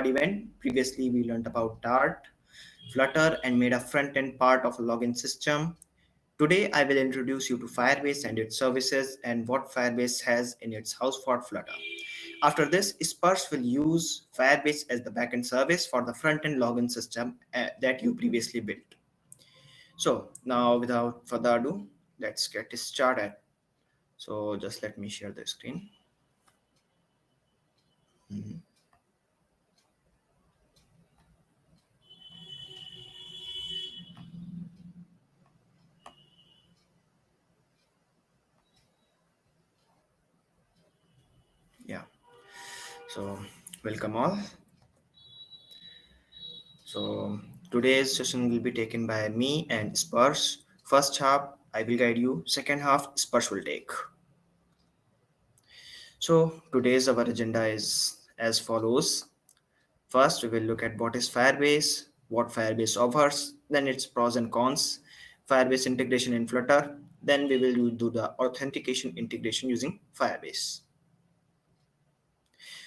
event. Previously, we learned about Dart, Flutter, and made a front-end part of a login system. Today, I will introduce you to Firebase and its services and what Firebase has in its house for Flutter. After this, Spurs will use Firebase as the backend service for the front-end login system that you previously built. So now, without further ado, let's get started. So just let me share the screen. Mhm. Yeah. So welcome all. So today's session will be taken by me and Spurs. First half I will guide you. Second half Spurs will take. So today's our agenda is as follows. First we will look at what is Firebase, what Firebase offers, then its pros and cons, Firebase integration in Flutter, then we will do the authentication integration using Firebase.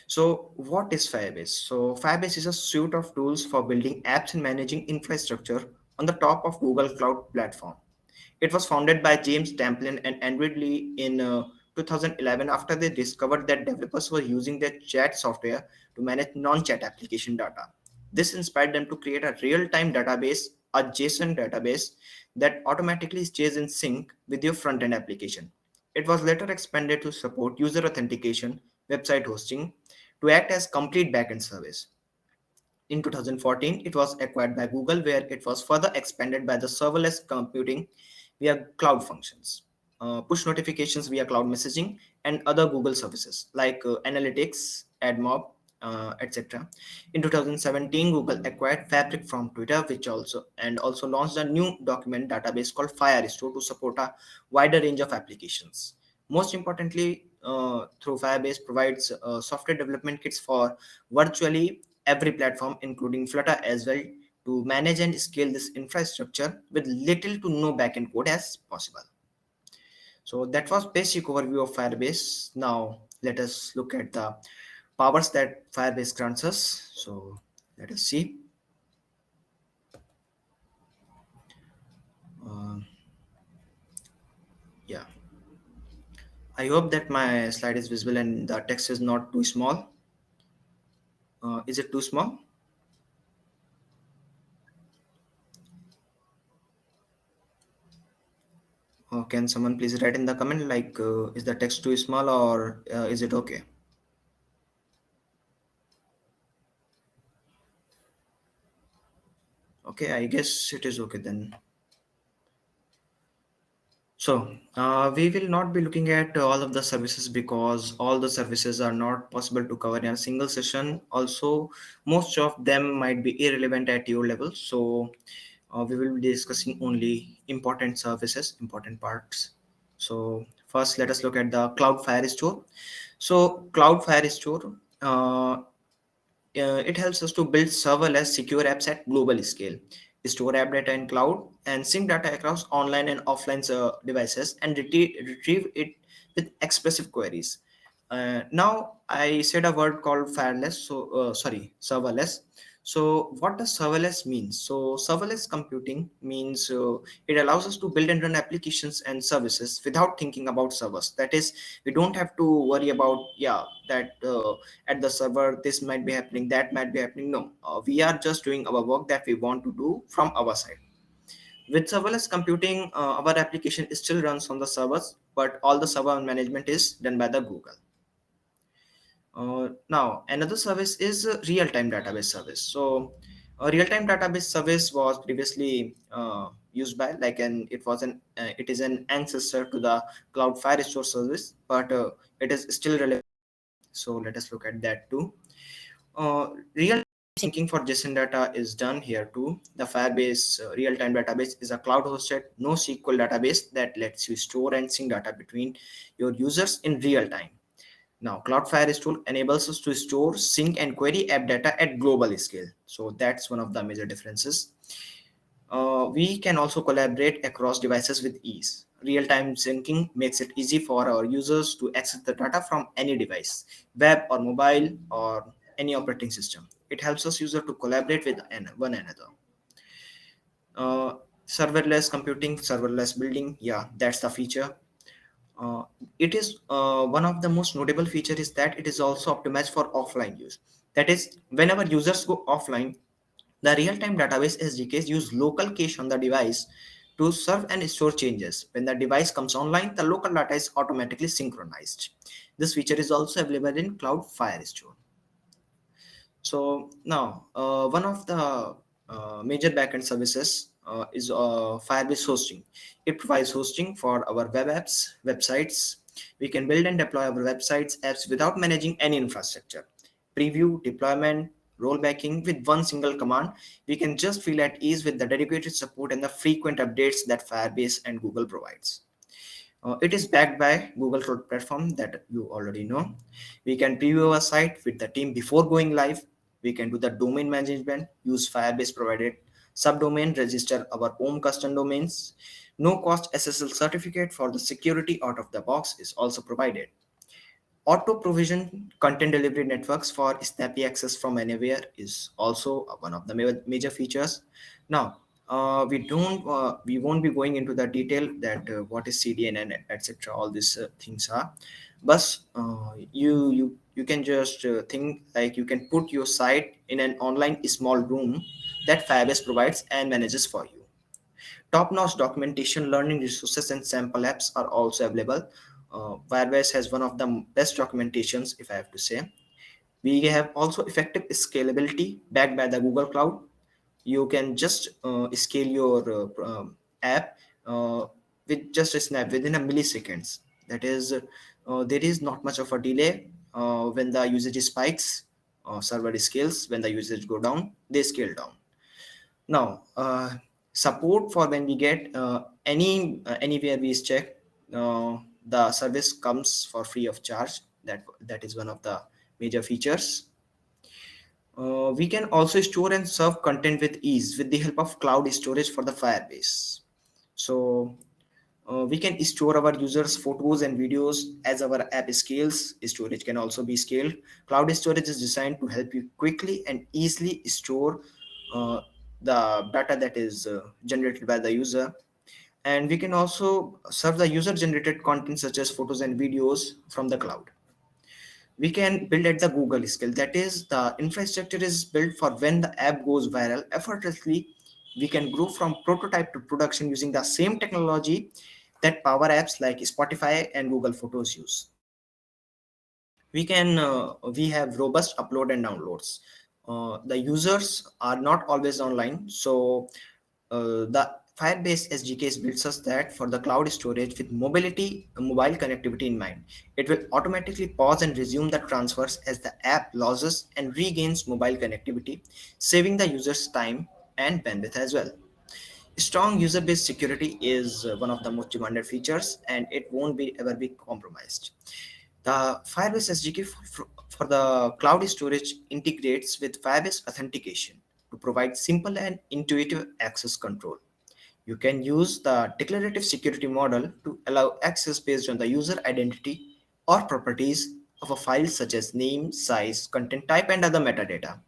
So, what is Firebase? So, Firebase is a suite of tools for building apps and managing infrastructure on the top of Google Cloud Platform. It was founded by James Tamplin and Andrew Lee in 2011 after they discovered that developers were using their chat software to manage non-chat application data. This inspired them to create a real-time database, a JSON database that automatically stays in sync with your front-end application. It was later expanded to support user authentication, website hosting, to act as complete backend service. In 2014, it was acquired by Google, where it was further expanded by the serverless computing via cloud functions, push notifications via cloud messaging, and other Google services like Analytics, AdMob, etc. In 2017, Google acquired Fabric from Twitter, which also launched a new document database called Firestore to support a wider range of applications. Most importantly, through Firebase provides software development kits for virtually every platform, including Flutter as well, to manage and scale this infrastructure with little to no backend code as possible. So that was basic overview of Firebase. Now let us look at the powers that Firebase grants us. So let us see. Uh, yeah, I hope that my slide is visible and the text is not too small. Is it too small? Can someone please write in the comment like is the text too small or is it okay? Okay, I guess it is okay then. So we will not be looking at all of the services because all the services are not possible to cover in a single session. Also, most of them might be irrelevant at your level. So we will be discussing only important services, important parts. So first, let us look at the Cloud Firestore. So Cloud Firestore, it helps us to build serverless secure apps at global scale, store app data in cloud, and sync data across online and offline devices, and retrieve it with expressive queries. Now I said a word called serverless. So what does serverless mean? So serverless computing means it allows us to build and run applications and services without thinking about servers. That is, we don't have to worry about that at the server this might be happening, that might be happening. No, we are just doing our work that we want to do from our side. With serverless computing, our application still runs on the servers, but all the server management is done by the Google. Now another service is a real-time database service. So a real-time database service was previously used by it is an ancestor to the Cloud Firestore service, but it is still relevant. So let us look at that too. Real syncing for JSON data is done here too. The Firebase real-time database is a cloud-hosted NoSQL database that lets you store and sync data between your users in real time. Now, Cloud Firestore enables us to store, sync, and query app data at global scale. So that's one of the major differences. We can also collaborate across devices with ease. Real-time syncing makes it easy for our users to access the data from any device, web or mobile or any operating system. It helps us user to collaborate with one another. Uh, Serverless computing, serverless building, yeah, that's the feature. Uh, it is one of the most notable feature is that it is also optimized for offline use. That is, whenever users go offline, the real-time database SDKs use local cache on the device to serve and store changes. When the device comes online, the local data is automatically synchronized. This feature is also available in Cloud Firestore. So now, one of the major backend services is Firebase hosting. It provides hosting for our web apps, websites. We can build and deploy our websites, apps without managing any infrastructure. Preview, deployment, rollbacking with one single command. We can just feel at ease with the dedicated support and the frequent updates that Firebase and Google provides. It is backed by Google Cloud Platform that you already know. We can preview our site with the team before going live. We can do the domain management, use Firebase provided subdomain, register our own custom domains. No cost SSL certificate for the security out of the box is also provided. Auto provision content delivery networks for snappy access from anywhere is also one of the major features. Now, we won't be going into the detail that what is CDN and etc. All these things are, but you can just think like you can put your site in an online small room that Firebase provides and manages for you. Top-notch documentation, learning resources, and sample apps are also available. Firebase has one of the best documentations, if I have to say. We have also effective scalability backed by the Google Cloud. You can just scale your app uh, with just a snap within a milliseconds. That is, there is not much of a delay when the usage spikes. Server scales when the usage go down, they scale down. Now, support for when we get anywhere we check, the service comes for free of charge. That is one of the major features. We can also store and serve content with ease with the help of cloud storage for the Firebase. So we can store our users' photos and videos as our app scales. Storage can also be scaled. Cloud storage is designed to help you quickly and easily store uh, the data that is generated by the user. And we can also serve the user generated content such as photos and videos from the cloud. We can build at the Google scale. That is, the infrastructure is built for when the app goes viral effortlessly. We can grow from prototype to production using the same technology that power apps like Spotify and Google Photos use. We have robust upload and downloads. The users are not always online, so the Firebase SDK builds us that for the cloud storage with mobile connectivity in mind. It will automatically pause and resume the transfers as the app loses and regains mobile connectivity, saving the user's time and bandwidth as well. Strong user-based security is one of the most demanded features, and it won't be ever be compromised. The Firebase SDK for the cloud storage integrates with Firebase Authentication to provide simple and intuitive access control. You can use the declarative security model to allow access based on the user identity or properties of a file such as name, size, content type, and other metadata.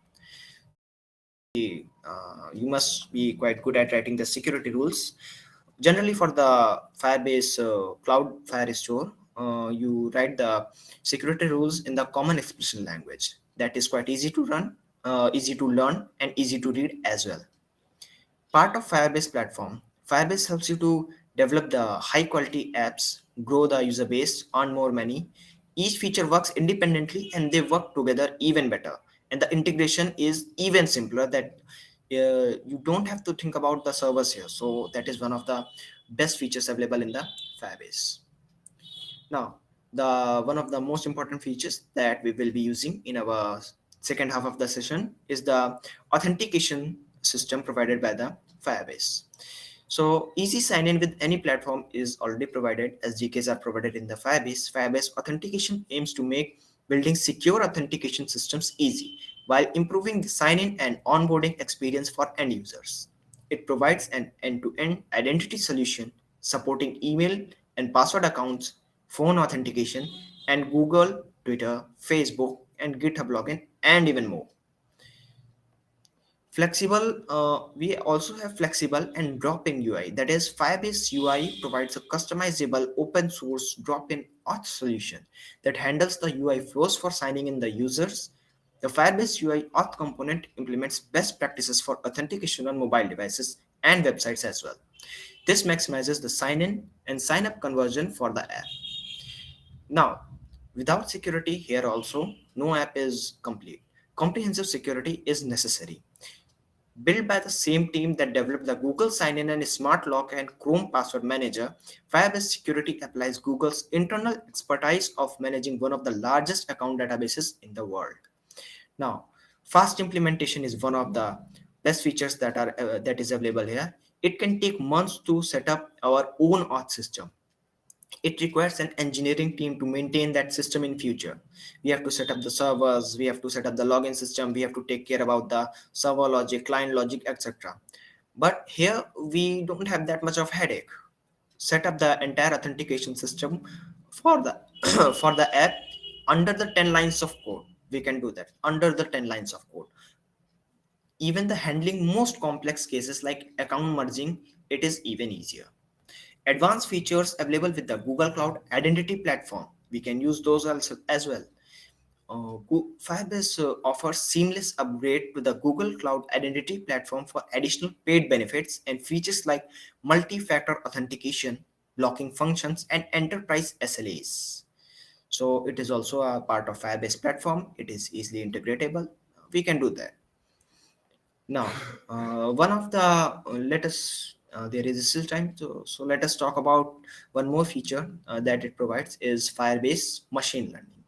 You must be quite good at writing the security rules. Generally, for the Firebase Cloud Firestore, you write the security rules in the common expression language. That is quite easy to run, easy to learn, and easy to read as well. Part of Firebase platform, Firebase helps you to develop the high quality apps, grow the user base, earn more money. Each feature works independently and they work together even better. And the integration is even simpler that you don't have to think about the servers here. So that is one of the best features available in the Firebase. Now, the one of the most important features that we will be using in our second half of the session is the authentication system provided by the Firebase. So easy sign-in with any platform is already provided. SDKs are provided in the Firebase. Firebase authentication aims to make building secure authentication systems easy while improving the sign-in and onboarding experience for end users. It provides an end-to-end identity solution supporting email and password accounts, phone authentication, and Google, Twitter, Facebook, and GitHub login and even more. Flexible, we also have flexible and drop-in UI. That is, Firebase UI provides a customizable open source drop-in auth solution that handles the UI flows for signing in the users. The Firebase UI auth component implements best practices for authentication on mobile devices and websites as well. This maximizes the sign-in and sign-up conversion for the app. Now, without security here also, no app is complete. Comprehensive security is necessary. Built by the same team that developed the Google Sign-in and Smart Lock and Chrome Password Manager, Firebase Security applies Google's internal expertise of managing one of the largest account databases in the world. Now, fast implementation is one of the best features that is available here. It can take months to set up our own auth system. It requires an engineering team to maintain that system in future. We have to set up the servers, we have to set up the login system, we have to take care about the server logic, client logic, etc. But here we don't have that much of headache. Set up the entire authentication system for the for the app under the 10 lines of code. We can do that under the 10 lines of code. Even the handling most complex cases like account merging, it is even easier. Advanced features available with the Google Cloud Identity Platform. We can use those also as well. Firebase offers seamless upgrade to the Google Cloud Identity Platform for additional paid benefits and features like multi-factor authentication, blocking functions, and enterprise SLAs. So it is also a part of Firebase platform. It is easily integratable. We can do that. Now, one of the let us there is still time, so let us talk about one more feature that it provides is Firebase machine learning.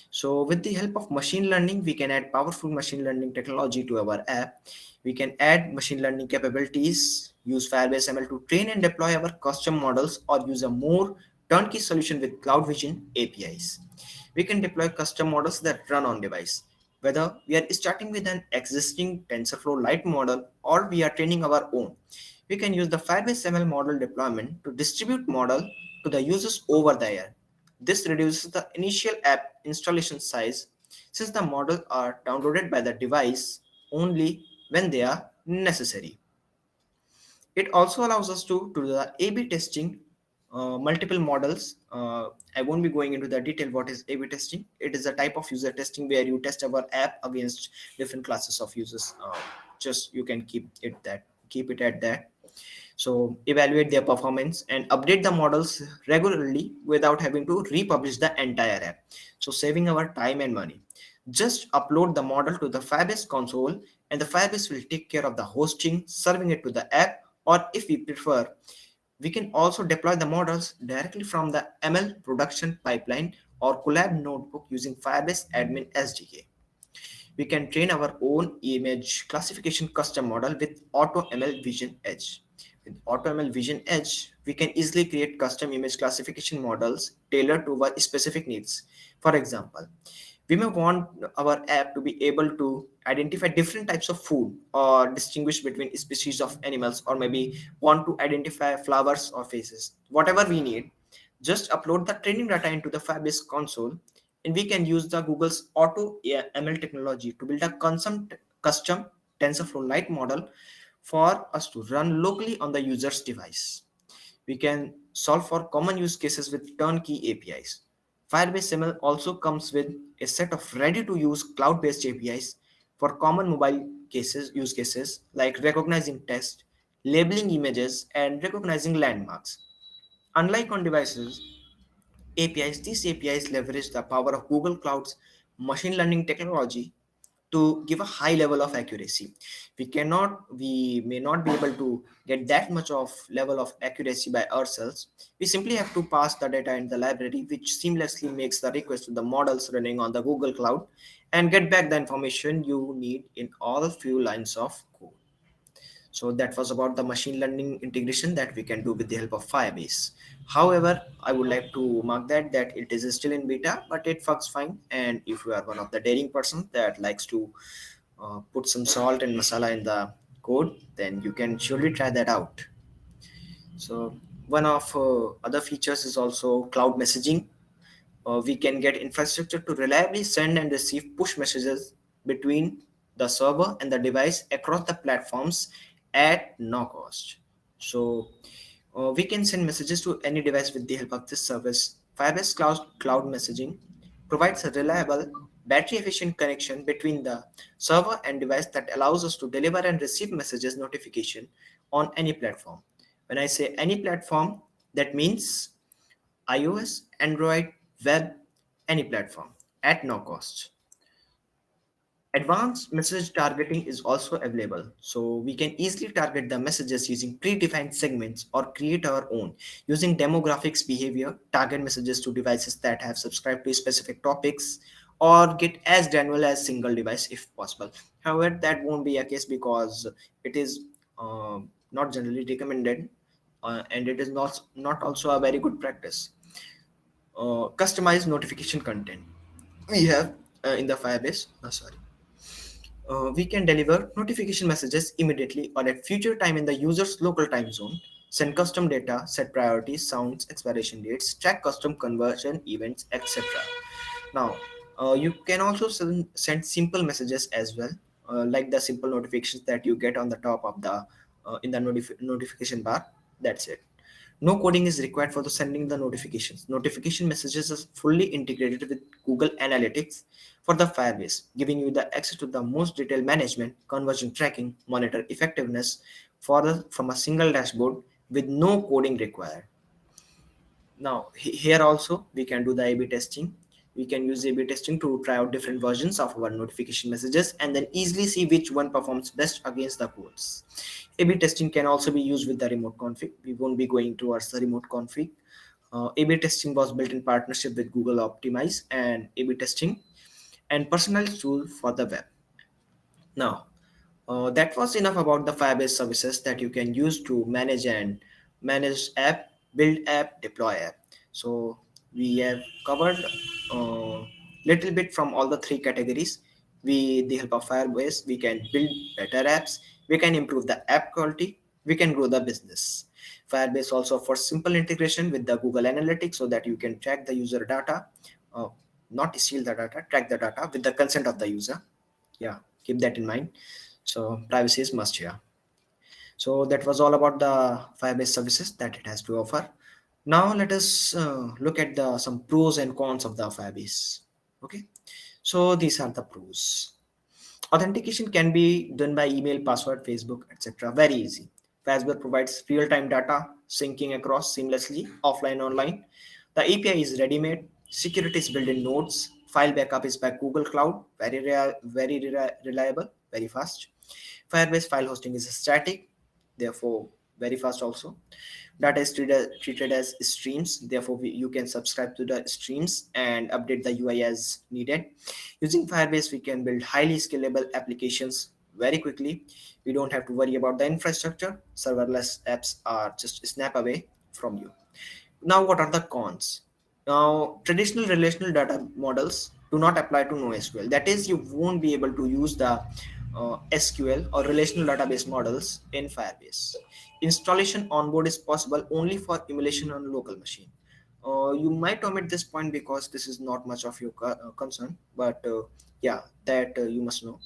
So, with the help of machine learning, we can add powerful machine learning technology to our app. We can add machine learning capabilities, use Firebase ML to train and deploy our custom models, or use a more turnkey solution with Cloud Vision APIs. We can deploy custom models that run on device. Whether we are starting with an existing TensorFlow Lite model or we are training our own, we can use the Firebase ML model deployment to distribute model to the users over the air. This reduces the initial app installation size since the models are downloaded by the device only when they are necessary. It also allows us to do the A/B testing, multiple models. I won't be going into the detail what is A/B testing. It is a type of user testing where you test our app against different classes of users. Just you can keep it at that. So evaluate their performance and update the models regularly without having to republish the entire app. So saving our time and money. Just upload the model to the Firebase console and the Firebase will take care of the hosting, serving it to the app, or if we prefer, we can also deploy the models directly from the ML production pipeline or Collab notebook using Firebase Admin SDK. We can train our own image classification custom model with AutoML Vision Edge. With AutoML Vision Edge, we can easily create custom image classification models tailored to our specific needs. For example, we may want our app to be able to identify different types of food or distinguish between species of animals, or maybe want to identify flowers or faces. Whatever we need, just upload the training data into the Firebase console and we can use the Google's Auto ML technology to build a custom TensorFlow Lite model for us to run locally on the user's device. We can solve for common use cases with turnkey APIs. Firebase ML also comes with a set of ready-to-use cloud-based APIs for common mobile use cases like recognizing text, labeling images, and recognizing landmarks. Unlike on devices, APIs, these APIs leverage the power of Google Cloud's machine learning technology to give a high level of accuracy. We may not be able to get that much of level of accuracy by ourselves. We simply have to pass the data in the library, which seamlessly makes the request to the models running on the Google Cloud and get back the information you need in all few lines of code. So that was about the machine learning integration that we can do with the help of Firebase. However, I would like to mark that it is still in beta, but it works fine. And if you are one of the daring persons that likes to put some salt and masala in the code, then you can surely try that out. So one of other features is also cloud messaging. We can get infrastructure to reliably send and receive push messages between the server and the device across the platforms at no cost. So we can send messages to any device with the help of this service. Firebase Cloud Messaging provides a reliable, battery efficient connection between the server and device that allows us to deliver and receive messages notification on any platform. When I say any platform, that means iOS, Android, web, any platform at no cost. Advanced message targeting is also available, so we can easily target the messages using predefined segments or create our own using demographics behavior, target messages to devices that have subscribed to specific topics, or get as granular as single device if possible. However, that won't be a case because it is not generally recommended, and it is not also a very good practice. Customized notification content we have in the Firebase. Sorry, we can deliver notification messages immediately or at future time in the user's local time zone, send custom data, set priorities, sounds, expiration dates, track custom conversion events, etc. Now, you can also send simple messages as well, like the simple notifications that you get on the top of the in the notification bar. That's it. No coding is required for the sending the notifications. Notification messages are fully integrated with Google Analytics for the Firebase, giving you the access to the most detailed management, conversion tracking, monitor effectiveness from a single dashboard with no coding required. Now, here also we can do the A/B testing. We can use A/B testing to try out different versions of our notification messages and then easily see which one performs best against the codes. A/B testing can also be used with the remote config. We won't be going towards the remote config. A/B testing was built in partnership with Google Optimize and A/B testing and personalized tool for the web. Now, that was enough about the Firebase services that you can use to manage app, build app, deploy app. So we have covered little bit from all the three categories. With the help of Firebase, we can build better apps, we can improve the app quality, we can grow the business. Firebase also offers simple integration with the Google Analytics so that you can track the user data, uh, not steal the data, track the data with the consent of the user. Yeah, keep that in mind. So privacy is must here. So that was all about the Firebase services that it has to offer. Now let us look at the some pros and cons of the Firebase. Okay, so these are the pros. Authentication can be done by email, password, Facebook, etc. Very easy. Facebook provides real-time data syncing across seamlessly, offline, online. The API is ready-made. Security is built in nodes. File backup is by Google Cloud. Reliable, very fast. Firebase file hosting is static, therefore very fast also. Data is treated as streams, therefore you can subscribe to the streams and update the UI as needed. Using Firebase, we can build highly scalable applications very quickly. We don't have to worry about the infrastructure. Serverless apps are just a snap away from you. Now, what are the cons? Now, traditional relational data models do not apply to NoSQL. That is, you won't be able to use the SQL or relational database models in Firebase. Installation on board is possible only for emulation on local machine. You might omit this point because this is not much of your concern, but yeah, that you must know.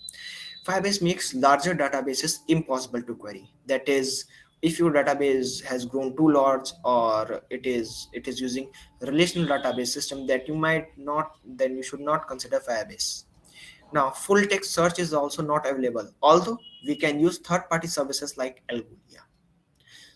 Firebase makes larger databases impossible to query. That is, if your database has grown too large or it is using relational database system that you might not, then you should not consider Firebase. Now, full text search is also not available, although we can use third-party services like Algolia.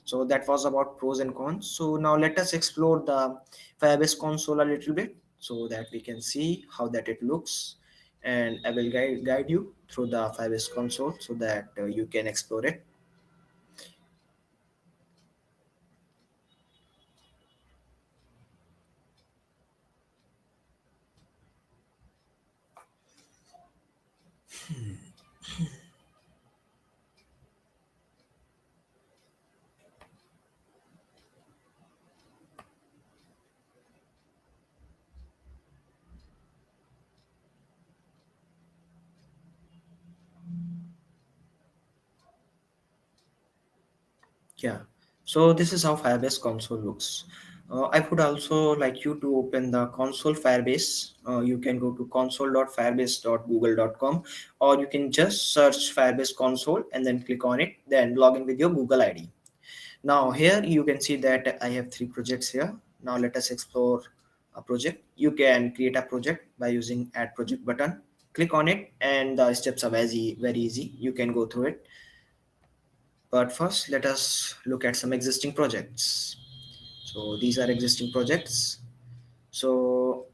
So that was about pros and cons. So now let us explore the Firebase console a little bit so that we can see how that it looks. And I will guide you through the Firebase console so that you can explore it. Yeah. So this is how Firebase console looks. I would also like you to open the console Firebase. You can go to console.firebase.google.com, or you can just search Firebase console and then click on it, then log in with your Google ID. Now here you can see that I have three projects here. Now let us explore a project. You can create a project by using add project button. Click on it and the steps are very easy. You can go through it. But first let us look at some existing projects. So these are existing projects. So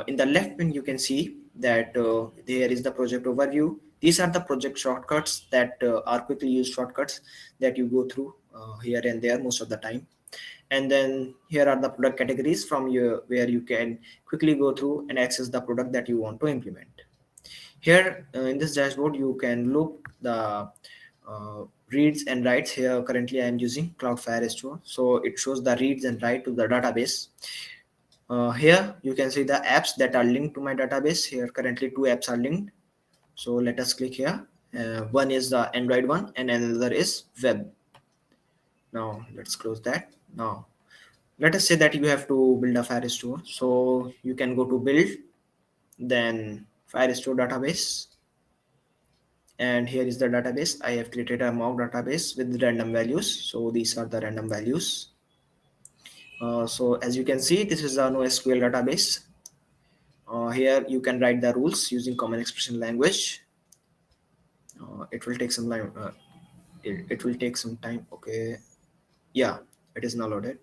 in the left pane, you can see that there is the project overview. These are the project shortcuts that are quickly used shortcuts that you go through here and there most of the time. And then here are the product categories from your where you can quickly go through and access the product that you want to implement. Here in this dashboard, you can look the reads and writes. Here currently I am using Cloudflare Store, so it shows the reads and write to the database. Here you can see the apps that are linked to my database. Here currently two apps are linked. So let us click here. One is the Android one and another is web. Now let's close that. Now let us say that you have to build a Firestore. So you can go to build, then Firestore database. And here is the database. I have created a mock database with random values. So these are the random values. So as you can see, this is a NoSQL database. Here you can write the rules using common expression language. It will take some time. It will take some time. Okay, yeah, it is now loaded.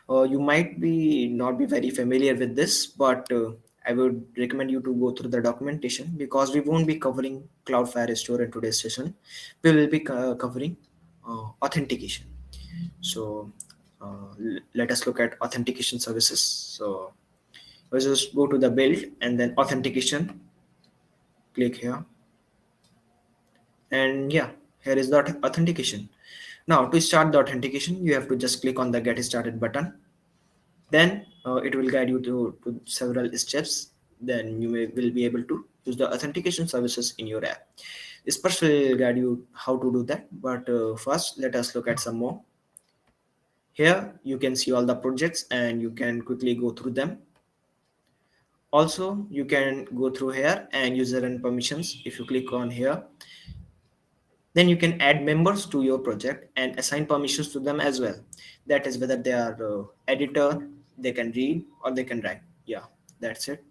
You might be not be very familiar with this, but I would recommend you to go through the documentation because we won't be covering Cloudflare Store in today's session. We will be covering authentication. So let us look at authentication services. So let's just go to the build and then authentication. Click here, and yeah, here is the authentication. Now to start the authentication, you have to just click on the get started button. Then it will guide you to several steps. Then will be able to use the authentication services in your app. This first will guide you how to do that, but first let us look at some more. Here you can see all the projects and you can quickly go through them. Also you can go through here and user and permissions. If you click on here, then you can add members to your project and assign permissions to them as well. That is whether they are editor, they can read or they can write. Yeah, that's it.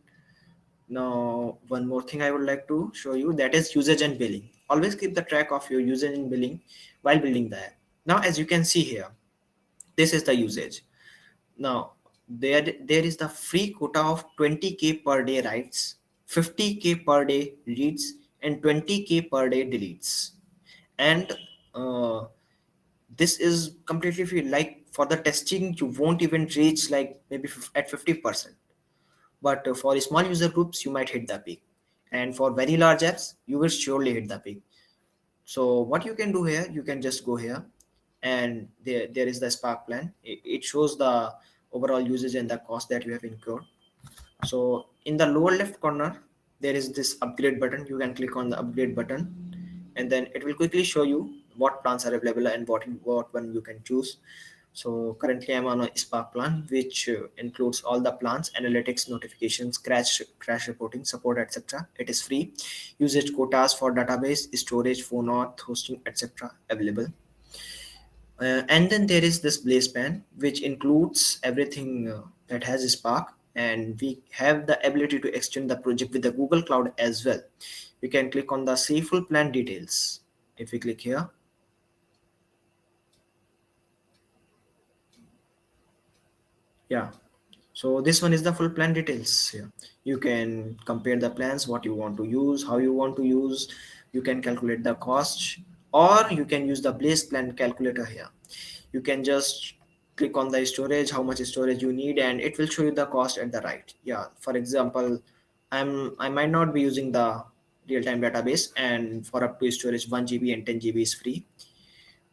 Now one more thing I would like to show you, that is usage and billing. Always keep the track of your usage and billing while building the app. Now as you can see here, this is the usage. Now there is the free quota of 20k per day writes, 50k per day reads, and 20k per day deletes. And uh, this is completely free. Like for the testing you won't even reach like maybe at 50%, but for small user groups you might hit the peak, and for very large apps you will surely hit the peak. So what you can do here, you can just go here, and there is the Spark plan. It shows the overall usage and the cost that you have incurred. So in the lower left corner there is this upgrade button. You can click on the upgrade button, and then it will quickly show you what plans are available and what one you can choose. So currently I'm on a Spark plan, which includes all the plans, analytics, notifications, crash reporting, support, etc. It is free. Usage quotas for database, storage, phone auth, hosting, etc. available. And then there is this Blaze Pan, which includes everything that has Spark, and we have the ability to extend the project with the Google Cloud as well. We can click on the see full plan details. If we click here, yeah. So this one is the full plan details here. You can compare the plans, what you want to use, how you want to use. You can calculate the cost, or you can use the Blaze plan calculator here. You can just click on the storage, how much storage you need, and it will show you the cost at the right. Yeah, for example, I might not be using the real-time database, and for up to storage 1 GB and 10 GB is free.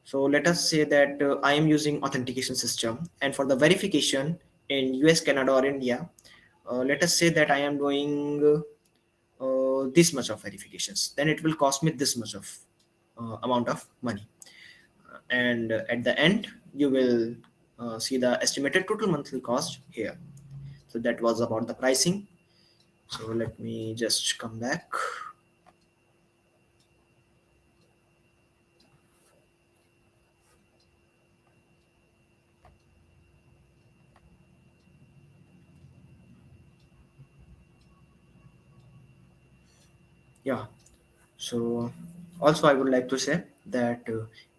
So let us say that I am using authentication system, and for the verification in US, Canada, or India, let us say that I am doing this much of verifications. Then it will cost me this much of amount of money, and at the end you will see the estimated total monthly cost here. So that was about the pricing. So let me just come back. Yeah. So also I would like to say that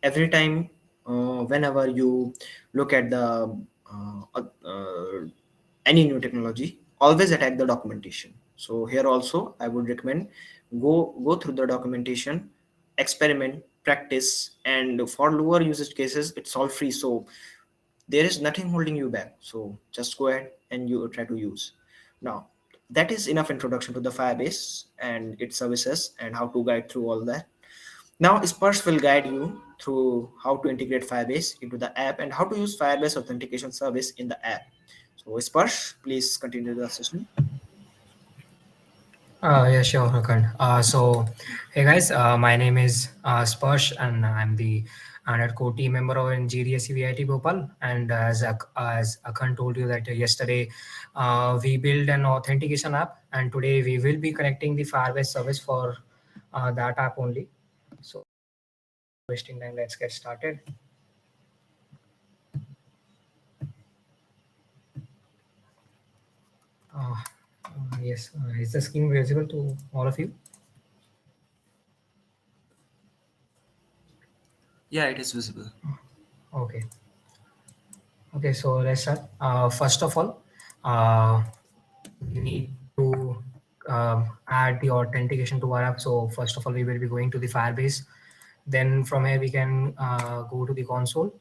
every time, whenever you look at the any new technology, always attack the documentation. So here also I would recommend, go through the documentation, experiment, practice, and for lower usage cases it's all free. So there is nothing holding you back, so just go ahead and you try to use. Now that is enough introduction to the Firebase and its services and how to guide through all that. Now Spurs will guide you through how to integrate Firebase into the app and how to use Firebase authentication service in the app. So Spurs, please continue the session. Yeah, sure, Hakan. Hey guys, my name is Sparsh, and I'm the Android core team member of in GDS VIT Bhopal. And as Hakan told you that yesterday, we built an authentication app, and today we will be connecting the Firebase service for that app only. So, wasting time, let's get started. Uh, yes, is the screen visible to all of you? Yeah, it is visible. Okay. Okay, so let's start. First of all, uh, we need to add the authentication to our app. So first of all, we will be going to the Firebase. Then from here, we can go to the console.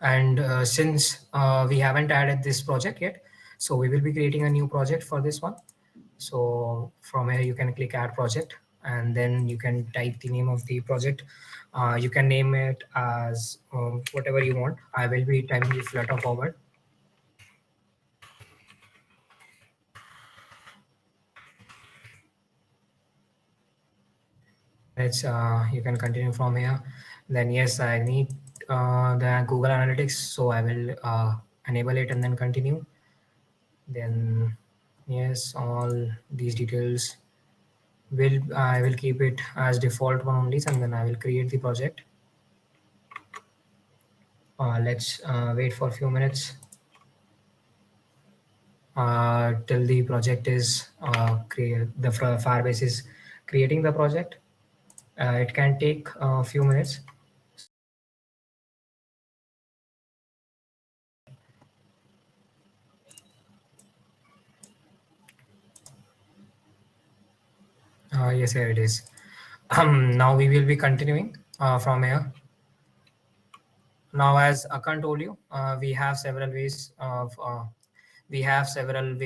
And since we haven't added this project yet, so we will be creating a new project for this one. So from here, you can click add project, and then you can type the name of the project. You can name it as whatever you want. I will be typing the Flutter Forward. It's you can continue from here. Then yes, I need the Google Analytics, so I will enable it and then continue. Then yes, all these details will I will keep it as default one only, and then I will create the project. Let's wait for a few minutes till the project is create the Firebase is creating the project. It can take a few minutes. Yes, here it is. Now we will be continuing from here. Now, as Akan told you, we have several ways of we have several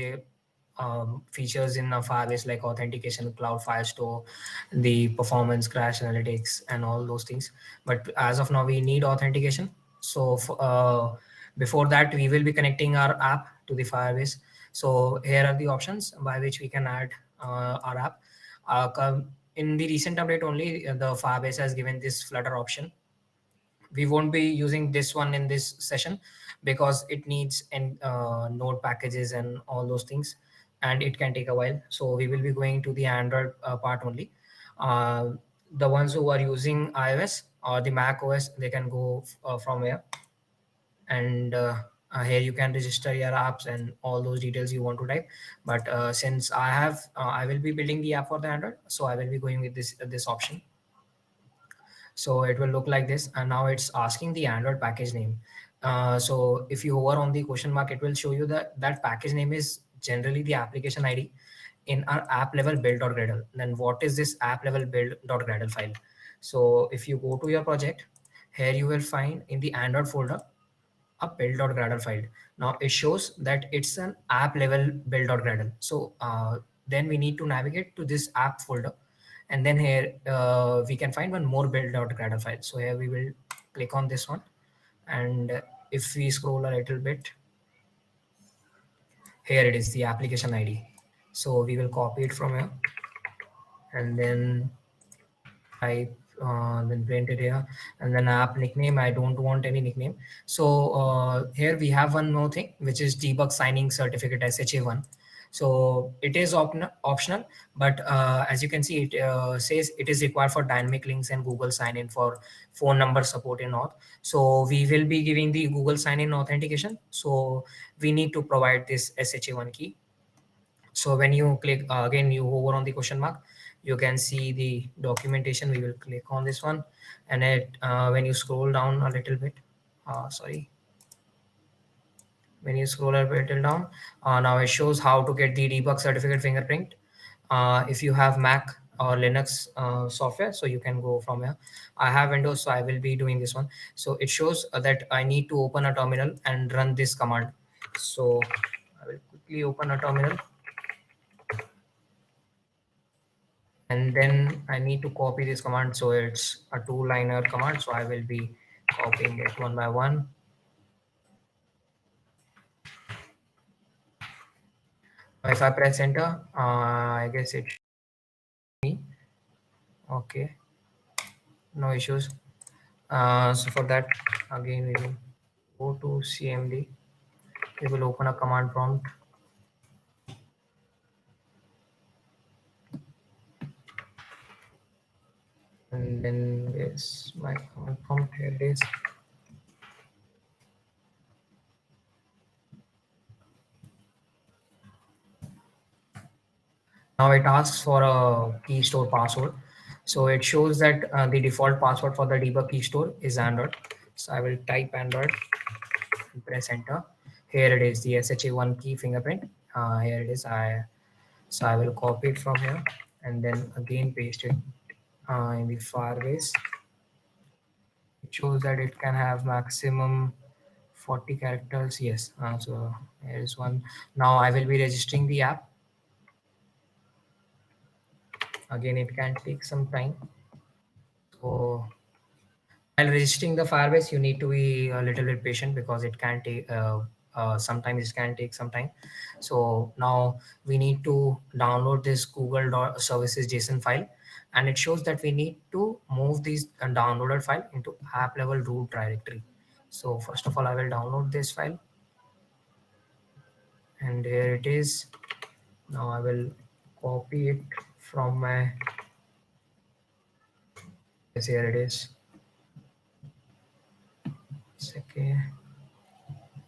features in Firebase like authentication, cloud file store, the performance crash analytics, and all those things. But as of now, we need authentication. So before that, we will be connecting our app to the Firebase. So here are the options by which we can add our app. In the recent update only, the Firebase has given this Flutter option. We won't be using this one in this session because it needs node packages and all those things, and it can take a while. So we will be going to the Android part only. uh, the ones who are using iOS or the Mac OS, they can go from here. And here you can register your apps and all those details you want to type. But since I will be building the app for the Android, so I will be going with this option. So it will look like this, and now it's asking the Android package name. So if you hover on the question mark, it will show you that that package name is generally the application ID in our app level build.gradle. Then what is this app level build.gradle file? So if you go to your project, here you will find in the Android folder a build.gradle file. Now it shows that it's an app level build.gradle. So then we need to navigate to this app folder, and then here we can find one more build.gradle file. So here we will click on this one, and if we scroll a little bit, here it is, the application ID. So we will copy it from here and then type then print it here, and then app nickname, I don't want any nickname. So here we have one more thing, which is debug signing certificate SHA1. So it is optional, but as you can see, it says it is required for dynamic links and Google sign in for phone number support in auth. So we will be giving the Google sign in authentication, so we need to provide this SHA1 key. So when you click again, you hover on the question mark, you can see the documentation. We will click on this one, and when you scroll down a little bit, sorry, when you scroll a little down, now it shows how to get the debug certificate fingerprint. If you have Mac or Linux software, so you can go from here. I have Windows, so I will be doing this one. So it shows that I need to open a terminal and run this command. So I will quickly open a terminal, and then I need to copy this command. So it's a two-liner command, so I will be copying it one by one. If I press enter, I guess it should be okay, no issues. So for that, again we will go to CMD. We will open a command prompt, and then yes, my command prompt, here it is. Now it asks for a key store password. So it shows that the default password for the debug key store is Android. So I will type Android and press enter. Here it is, the SHA1 key fingerprint. Here it is. So I will copy it from here and then again paste it in the Firebase. It shows that it can have maximum 40 characters. Yes. So here is one. Now I will be registering the app. Again, it can take some time. So while registering the Firebase, you need to be a little bit patient because it can take sometimes it can take some time. So now we need to download this Google services JSON file, and it shows that we need to move this downloaded file into app level root directory. So first of all, I will download this file, and here it is. Now I will copy it from my, yes, here it is. Okay.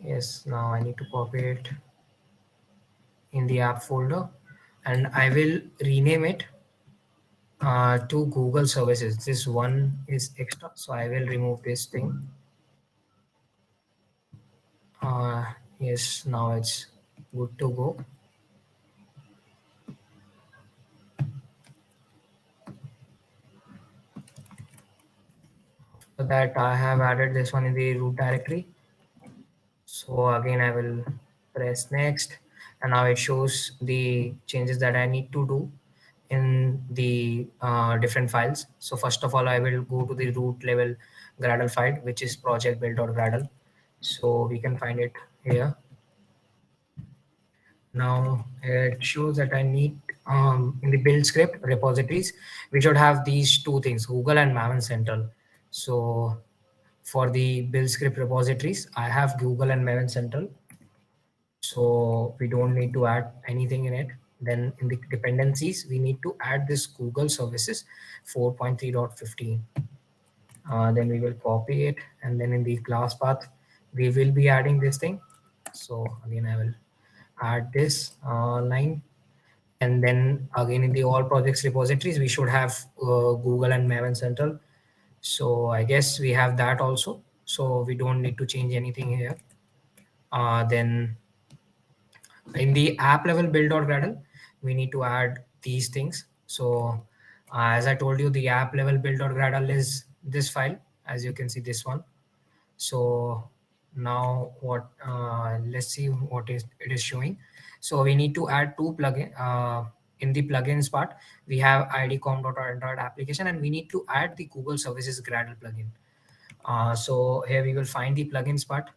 Yes, now I need to copy it in the app folder, and I will rename it to Google services. This one is extra, so I will remove this thing. Uh, yes, now it's good to go. For that, I have added this one in the root directory. So again, I will press next, and now it shows the changes that I need to do in the different files. So first of all, I will go to the root level Gradle file, which is project build.gradle. So we can find it here. Now it shows that I need in the build script repositories, we should have these two things, Google and Maven Central. So for the build script repositories, I have Google and Maven Central. So we don't need to add anything in it. Then in the dependencies, we need to add this Google services 4.3.15. Then we will copy it, and then in the class path, we will be adding this thing. So again, I will add this line, and then again in the all projects repositories, we should have Google and Maven Central. So I guess we have that also. So we don't need to change anything here. Then in the app level build.gradle, we need to add these things. So as I told you, the app level build.gradle is this file, as you can see, this one. So now what, let's see what is it is showing. So we need to add two plugin in the plugins part. We have idcom.android application, and we need to add the Google services Gradle plugin. So here we will find the plugins part.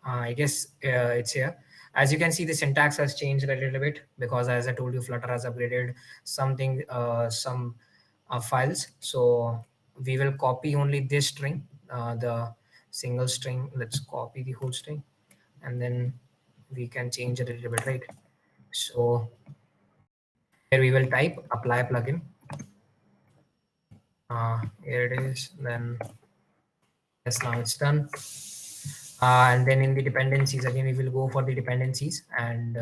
I guess it's here. As you can see, the syntax has changed a little bit because, as I told you, Flutter has upgraded something, some files. So we will copy only this string, the single string. Let's copy the whole string, and then we can change it a little bit, right? So here we will type apply plugin. Here it is. Then yes, now it's done. And then in the dependencies again, we will go for the dependencies, and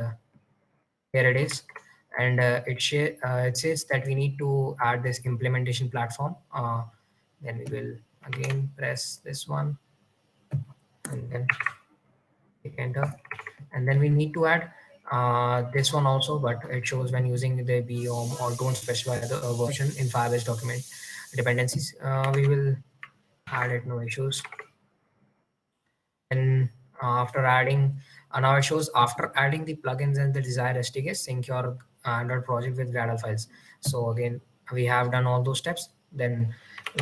here it is. And it says that we need to add this implementation platform. Then we will again press this one, and then click enter. And then we need to add this one also, but it shows when using the BOM or don't specify the version in Firebase document dependencies. We will add it, no issues. And after adding, now it shows after adding the plugins and the desired SDK, sync your Android project with Gradle files. So again, we have done all those steps. Then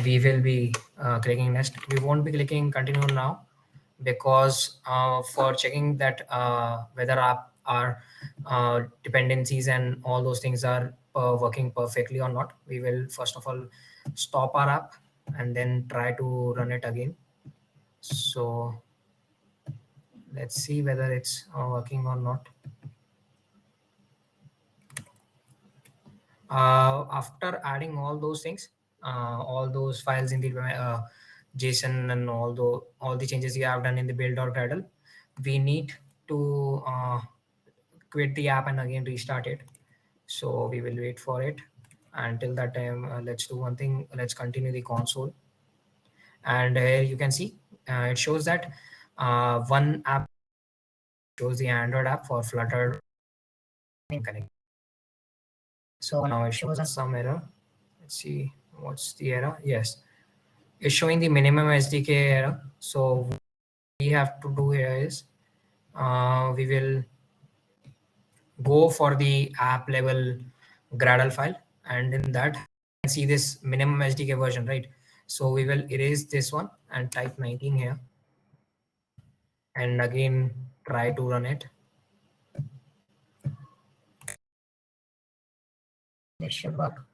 we will be clicking next. We won't be clicking continue now, because for checking that whether our dependencies and all those things are working perfectly or not, we will first of all stop our app and then try to run it again. So let's see whether it's working or not. After adding all those things, all those files in the JSON and all the changes you have done in the build or Gradle, we need to quit the app and again restart it. So we will wait for it. Until that time, let's do one thing. Let's continue the console. And here you can see it shows that one app shows the Android app for Flutter connect. So now it shows us some error. Let's see what's the error. Yes, it's showing the minimum SDK error. So what we have to do here is we will go for the app level Gradle file, and in that you can see this minimum SDK version, right? So we will erase this one and type 19 here, and again try to run it. It should work.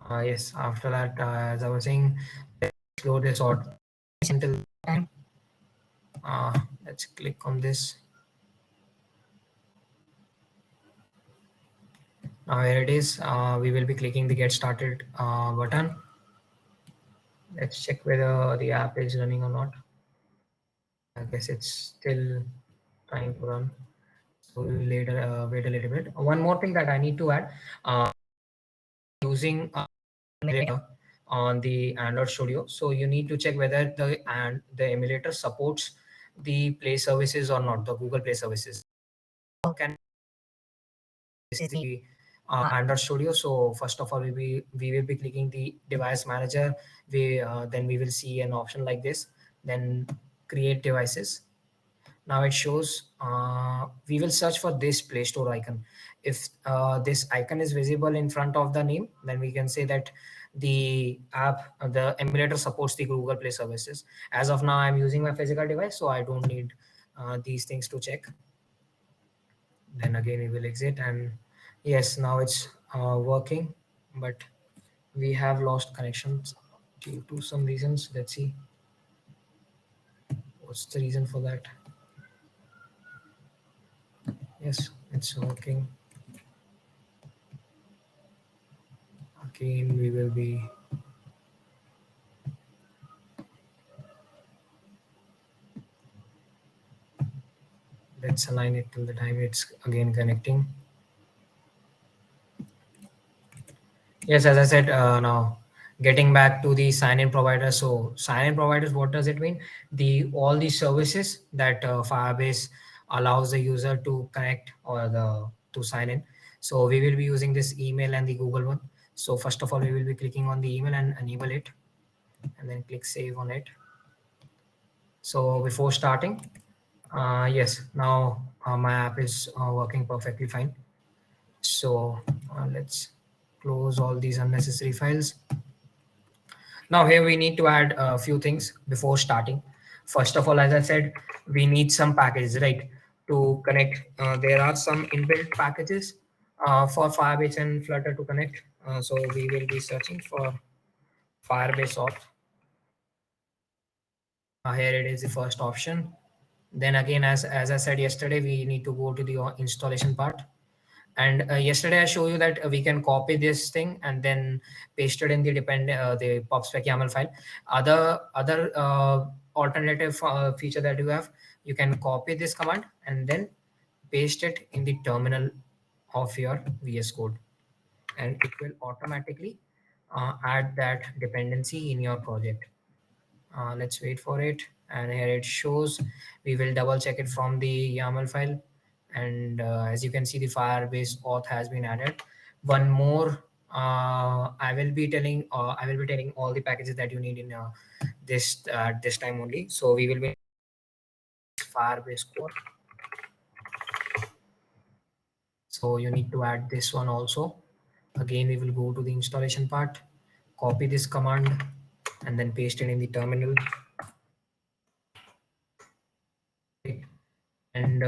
Yes, after that, as I was saying, let's explore this or until time. Let's click on this. Now here it is. We will be clicking the get started button. Let's check whether the app is running or not. I guess it's still trying to run. So we will later wait a little bit. One more thing that I need to add, using emulator on the Android Studio. So you need to check whether the emulator supports the Play services or not, the Google Play services. Can this is the Android Studio. So first of all, we will be clicking the device manager. Then we will see an option like this. Then create devices. Now it shows we will search for this Play Store icon. If this icon is visible in front of the name, then we can say that the emulator supports the Google Play services. As of now, I'm using my physical device, so I don't need these things to check. Then again, we will exit, and yes, now it's working, but we have lost connections due to some reasons. Let's see what's the reason for that. Yes, it's working. Again, we will be let's align it till the time it's again connecting. Yes, as I said, now getting back to the sign-in provider. So sign-in providers, what does it mean? All the services that Firebase allows the user to connect or to sign in. So we will be using this email and the Google one. So first of all, we will be clicking on the email and enable it, and then click save on it. So before starting, yes, now my app is working perfectly fine. So let's close all these unnecessary files. Now here we need to add a few things before starting. First of all, as I said, we need some packages, right, to connect. There are some inbuilt packages for Firebase and Flutter to connect. So we will be searching for Firebase auth. Here it is the first option. Then again, as I said yesterday, we need to go to the installation part. And yesterday I show you that we can copy this thing and then paste it in the PubSpec YAML file. Other alternative feature that you have, you can copy this command and then paste it in the terminal of your VS Code, and it will automatically add that dependency in your project. Let's wait for it, and here it shows. We will double check it from the YAML file, and as you can see, the Firebase auth has been added. One more, I will be telling all the packages that you need in this time only. So we will be Firebase core. So you need to add this one also. Again, we will go to the installation part, copy this command, and then paste it in the terminal. And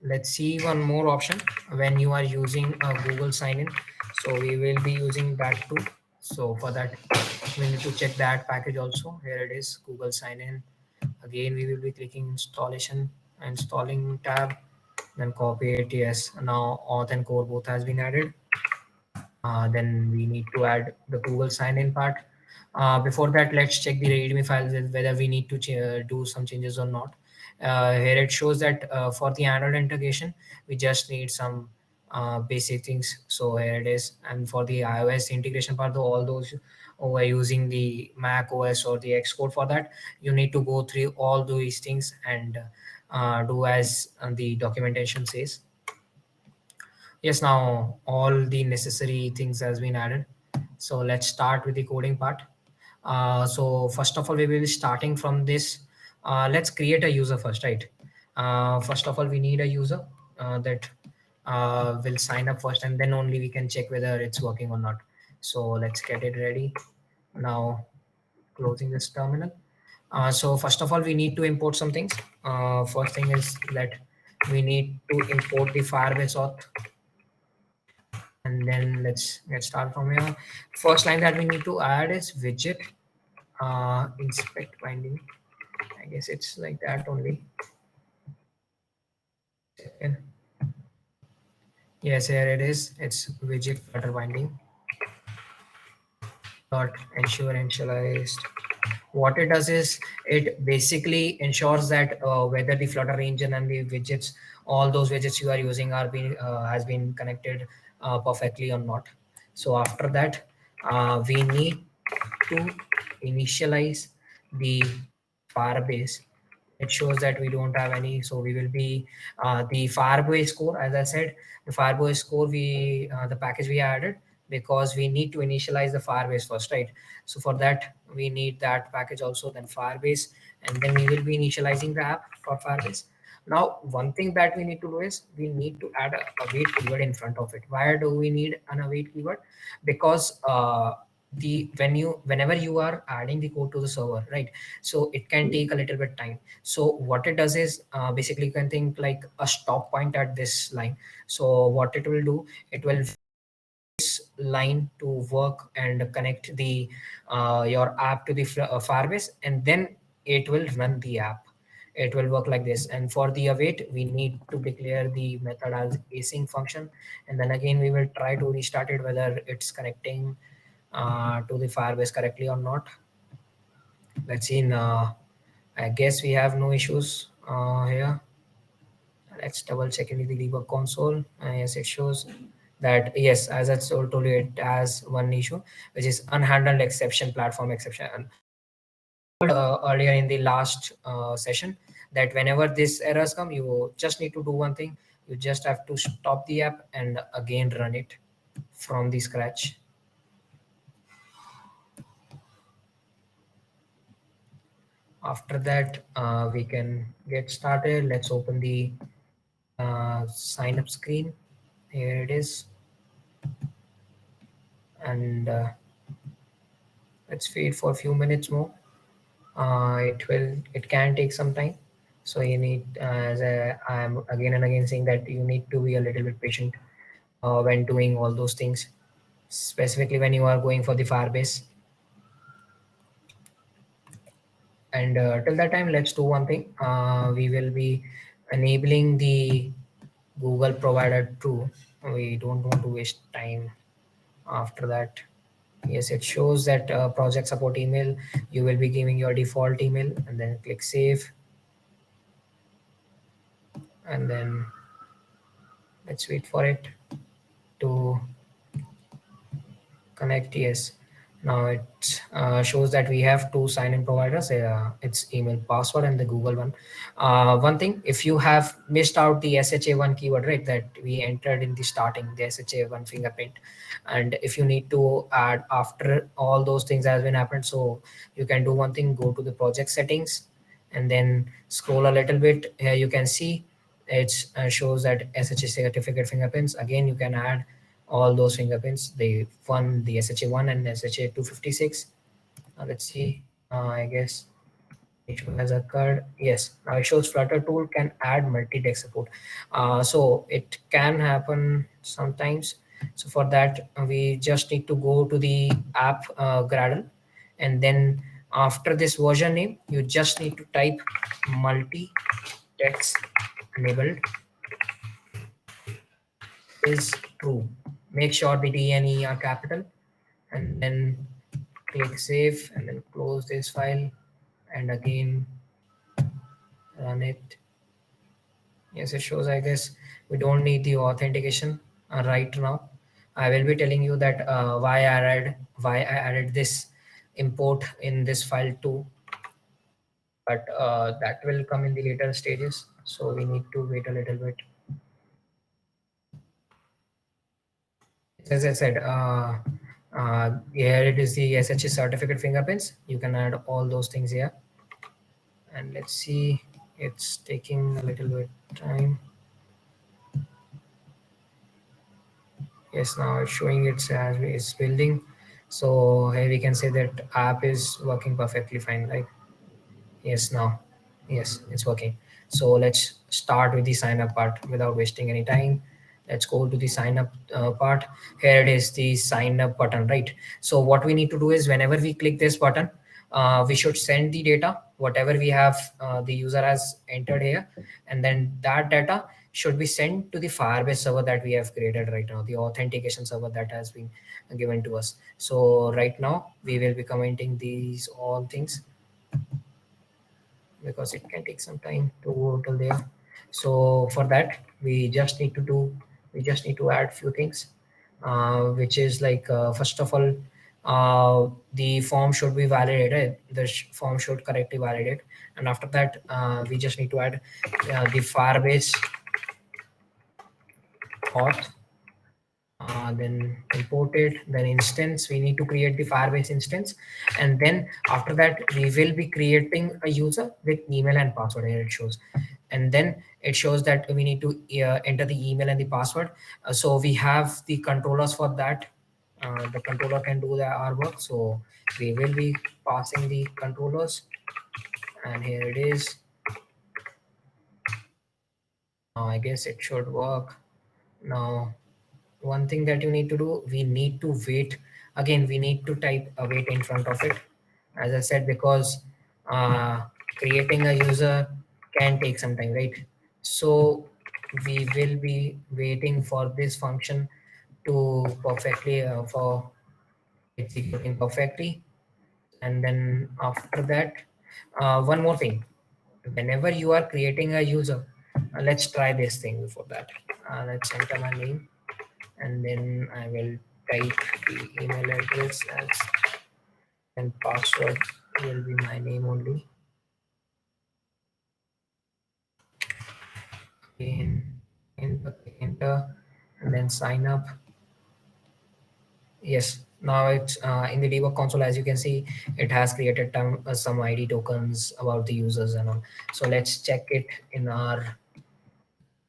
let's see one more option when you are using a Google sign-in. So we will be using that too. So for that, we need to check that package also. Here it is, Google sign-in. Again, we will be clicking installation, installing tab, then copy it. Yes, now auth and core both has been added. Then we need to add the Google sign-in part. Before that, let's check the README files whether we need to do some changes or not. Here it shows that for the Android integration, we just need some basic things. So here it is. And for the iOS integration part, all those who are using the Mac OS or the Xcode, for that, you need to go through all these things and do as the documentation says. Yes, now all the necessary things has been added. So let's start with the coding part. So first of all, we will be starting from this. Let's create a user first, right? First of all, we need a user that will sign up first, and then only we can check whether it's working or not. So let's get it ready. Now closing this terminal. So first of all, we need to import some things. First thing is that we need to import the Firebase auth, and then let's get started from here. First line that we need to add is widget inspect binding. I guess it's like that only. Second. Yes, here it is. It's widget flutter binding dot ensure initialized. What it does is it basically ensures that whether the Flutter engine and the widgets, all those widgets you are using are being has been connected perfectly or not. So after that, we need to initialize the Firebase. It shows that we don't have any, so we will be the Firebase core. As I said, the Firebase core, we the package we added because we need to initialize the Firebase first, right? So for that, we need that package also, then Firebase, and then we will be initializing the app for Firebase. Now, one thing that we need to do is we need to add a await keyword in front of it. Why do we need an await keyword? Because whenever you are adding the code to the server, right? So it can take a little bit time. So what it does is basically you can think like a stop point at this line. So what it will do, it will line to work and connect the your app to the Firebase, and then it will run the app. It will work like this. And for the await, we need to declare the method as async function, and then again we will try to restart it whether it's connecting to the Firebase correctly or not. Let's see. I guess we have no issues here. Let's double check in the debug console. Yes, it shows that yes, as I told you, it has one issue, which is unhandled exception, platform exception. And earlier in the last session, that whenever these errors come, you just need to do one thing. You just have to stop the app and again run it from the scratch. After that, we can get started. Let's open the sign up screen. Here it is. And let's wait for a few minutes more. It can take some time. So you need, as I'm again and again saying that you need to be a little bit patient when doing all those things, specifically when you are going for the Firebase. And till that time, let's do one thing. We will be enabling the Google provider true. We don't want to waste time after that. Yes, it shows that project support email. You will be giving your default email and then click save. And then let's wait for it to connect. Yes, now it shows that we have two sign-in providers. It's email password and the Google one. One thing, if you have missed out the SHA1 keyword, right, that we entered in the starting, the SHA1 fingerprint, and if you need to add after all those things has been happened, so you can do one thing: go to the project settings and then scroll a little bit. Here you can see it shows that SHA certificate fingerprints. Again, you can add all those fingerprints, the one, the SHA1 and SHA 256. Let's see. I guess issue has occurred. Yes, now it shows Flutter tool can add multi-deck support. So it can happen sometimes. So for that, we just need to go to the app Gradle, and then after this version name, you just need to type multi-text enabled is true. Make sure the D and E are capital, and then click save and then close this file and again run it. Yes, it shows. I guess we don't need the authentication right now. I will be telling you that why I added this import in this file too, but that will come in the later stages. So we need to wait a little bit. As I said, here it is the SHA certificate fingerprints. You can add all those things here. And let's see, it's taking a little bit time. Yes, now it's showing it's as it's building. So here we can say that app is working perfectly fine, right? Yes, now, yes, it's working. So let's start with the sign up part without wasting any time. Let's go to the sign up part. Here it is, the sign up button, right? So what we need to do is whenever we click this button, we should send the data, whatever we have, the user has entered here, and then that data should be sent to the Firebase server that we have created right now, the authentication server that has been given to us. So right now we will be commenting these all things because it can take some time to go till there. So for that, we just need to do, we just need to add few things, which is like first of all, the form should be validated. The form should correctly validate, and after that, we just need to add the Firebase auth, then import it, then instance. We need to create the Firebase instance, and then after that we will be creating a user with email and password. Here it shows, and then it shows that we need to enter the email and the password. So we have the controllers for that. The controller can do our work, so we will be passing the controllers, and here it is. Now I guess it should work. Now one thing that you need to do, we need to wait. Again, we need to type a wait in front of it, as I said, because uh, creating a user can take some time, right? So we will be waiting for this function to perfectly for executing perfectly. And then after that, one more thing, whenever you are creating a user, let's try this thing before that. Let's enter my name, and then I will type the email address as, and password will be my name only. Again, enter, and then sign up. Yes, now it's in the debug console. As you can see, it has created some ID tokens about the users and all. So let's check it in our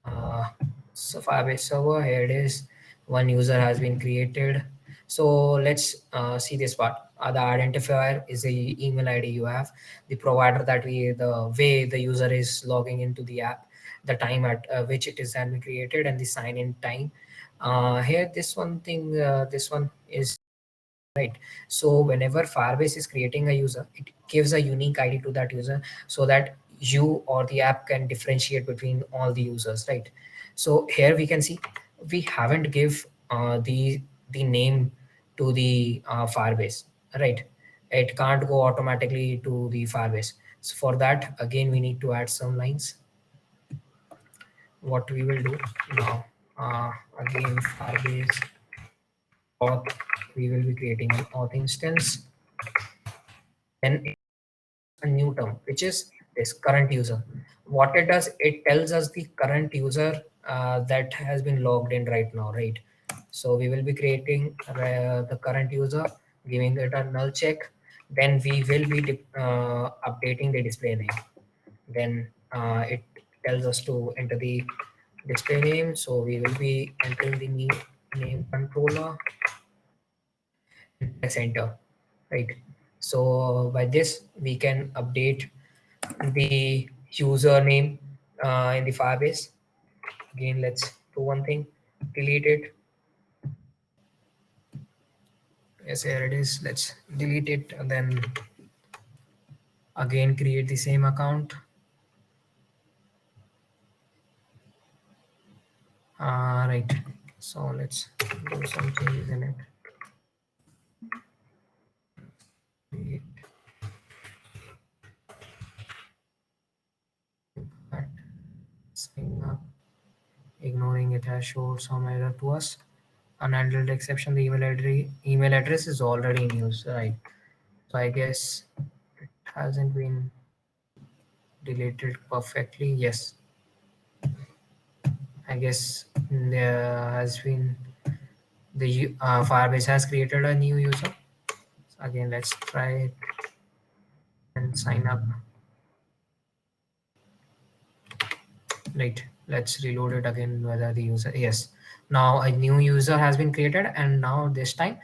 uh, so Firebase server. Here it is. One user has been created. So let's see this part. The identifier is the email ID you have, the provider that the way the user is logging into the app, the time at which it is has been created, and the sign in time. Here, this one is right. So whenever Firebase is creating a user, it gives a unique ID to that user so that you or the app can differentiate between all the users, right? So here we can see we haven't give the name to the Firebase, right? It can't go automatically to the Firebase. So for that, again, we need to add some lines. What we will do now, again, Firebase auth, we will be creating an auth instance. Then a new term, which is this current user. What it does, it tells us the current user that has been logged in right now, right? So we will be creating the current user, giving it a null check. Then we will be updating the display name. Then it tells us to enter the display name. So we will be entering the name controller and press enter, right? So by this, we can update the username in the Firebase. Again, let's do one thing, delete it. Yes, here it is. Let's delete it and then again create the same account. Right. So let's do some changes in it. Create that, sign up. Ignoring it has showed some error to us. Unhandled exception. The email address is already in use, right? So I guess it hasn't been deleted perfectly. Yes, I guess there has been Firebase has created a new user. So again, let's try it and sign up. Right. Let's reload it again. Whether the user, yes. Now a new user has been created, and now this time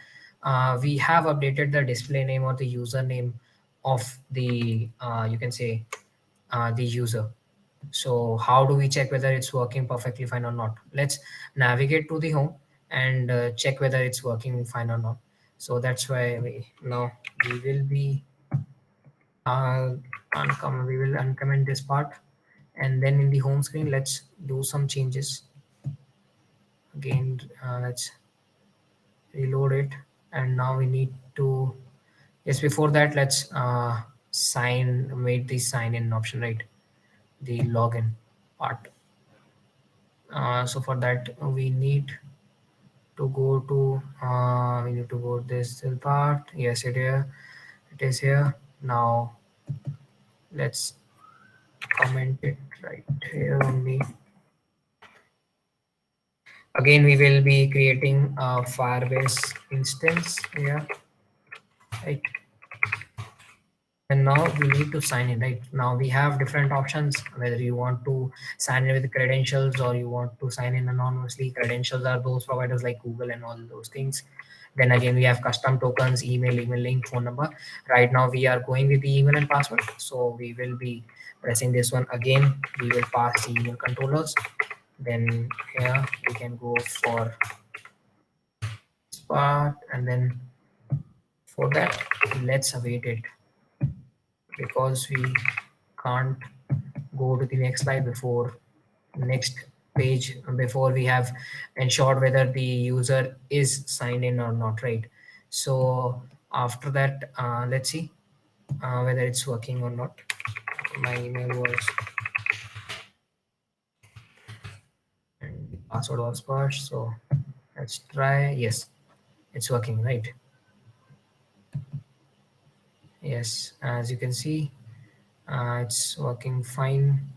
we have updated the display name or the username of the you can say the user. So how do we check whether it's working perfectly fine or not? Let's navigate to the home and check whether it's working fine or not. So that's why now we will be uh, we will uncomment this part, and then in the home screen, let's do some changes. Again, let's reload it, and now we need to, yes, before that, let's made the sign in option, right? The login part. So for that, we need to go this part. Yes, it is here. Now let's comment it right here only. Again, we will be creating a Firebase instance here, right? And now we need to sign in, right? Now we have different options, whether you want to sign in with credentials or you want to sign in anonymously. Credentials are those providers like Google and all those things. Then again, we have custom tokens, email link, phone number. Right now we are going with the email and password. So we will be pressing this one again. We will pass the email controllers. Then here we can go for this part, and then for that, let's await it, because we can't go to the next slide before next page before we have ensured whether the user is signed in or not, right? So after that, let's see whether it's working or not. My email was, and the password was passed, so let's try. Yes, it's working, right? Yes, as you can see, it's working fine.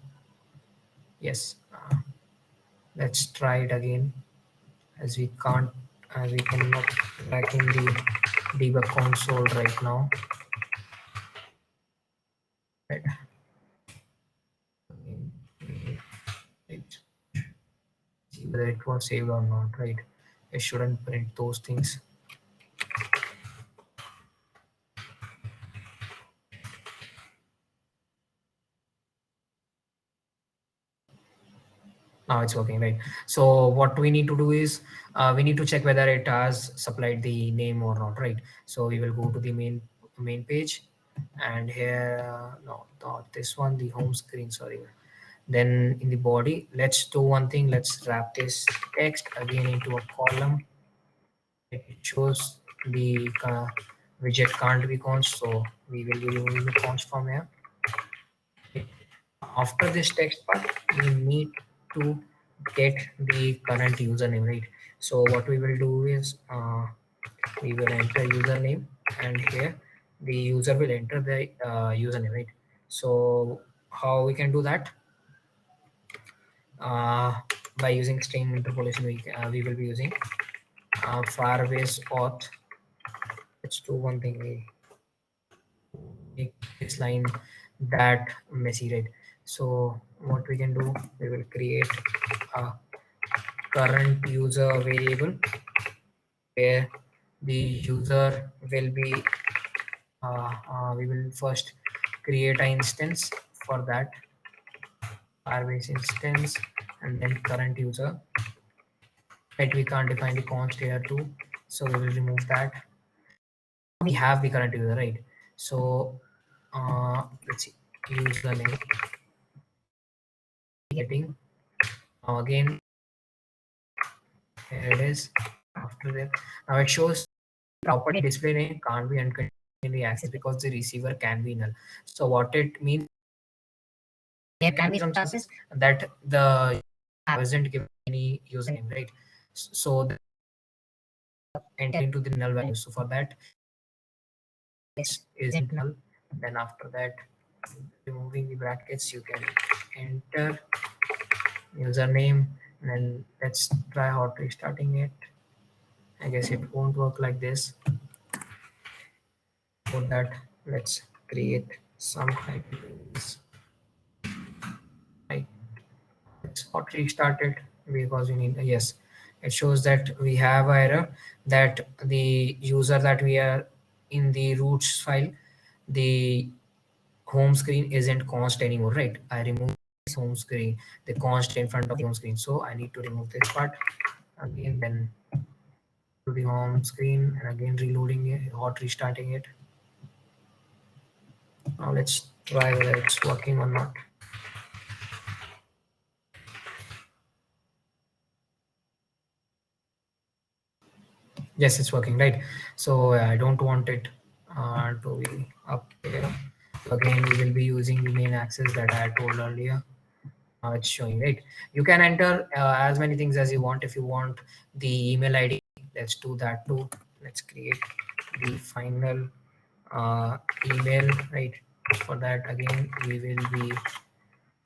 Yes, let's try it again, as we can't, as we cannot back in the debug console right now. Right. Right. See whether it was saved or not, right? It shouldn't print those things. Now it's working, right? So what we need to do is we need to check whether it has supplied the name or not, right? So we will go to the main page, and here no, not this one, the home screen, sorry. Then in the body, let's do one thing. Let's wrap this text again into a column. It shows the widget can't be const, so we will be removing the const from here. After this text part, we need to get the current username, right? So what we will do is we will enter username, and here the user will enter the username, right? So how we can do that? uh, by using string interpolation, we will be using Firebase auth. Let's do one thing. We make this line that messy, right? So what we can do, we will create a current user variable where the user will be we will first create an instance for that Firebase instance, and then current user, right? We can't define the const here too, so we will remove that. We have the current user, right? So let's see, username getting, now again here it is. After that, now it shows property display name can't be unconditionally accessed because the receiver can be null. So what it means, there can be some chances that the hasn't given any username, right? So the enter into the null value. So for that, this isn't null. Then after that, removing the brackets, you can enter username, and then let's try hot restarting it. I guess it won't work like this. For that, let's create some hyperlinks. Right, let's hot restart it because we need, yes, it shows that we have an error that the user that we are in the roots file, the home screen isn't const anymore, right? I remove this home screen, the const in front of the home screen, so I need to remove this part again, then to the home screen, and again reloading it, hot restarting it. Now let's try whether it's working or not. Yes, it's working, right? So I don't want it to be up here. So again, we will be using the main access that I told earlier. It's showing, right? You can enter as many things as you want. If you want the email ID, let's do that too. Let's create the final email, right? For that, again, we will be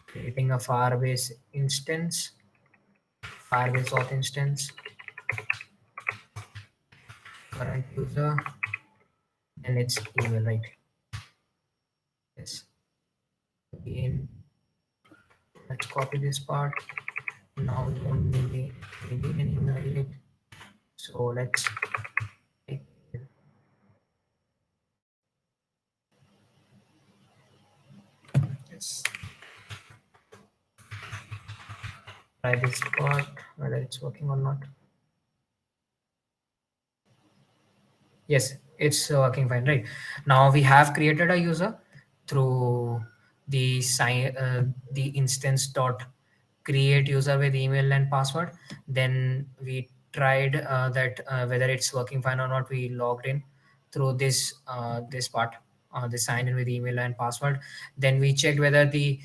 creating a Firebase instance, Firebase auth instance, current user, and its email, right? Yes. Again, let's copy this part. Now we don't need an email ID. So let's take this, try this part whether it's working or not. Yes, it's working fine, right? Now we have created a user through the the instance dot create user with email and password. Then we tried that whether it's working fine or not. We logged in through this part, the sign in with email and password. Then we checked whether the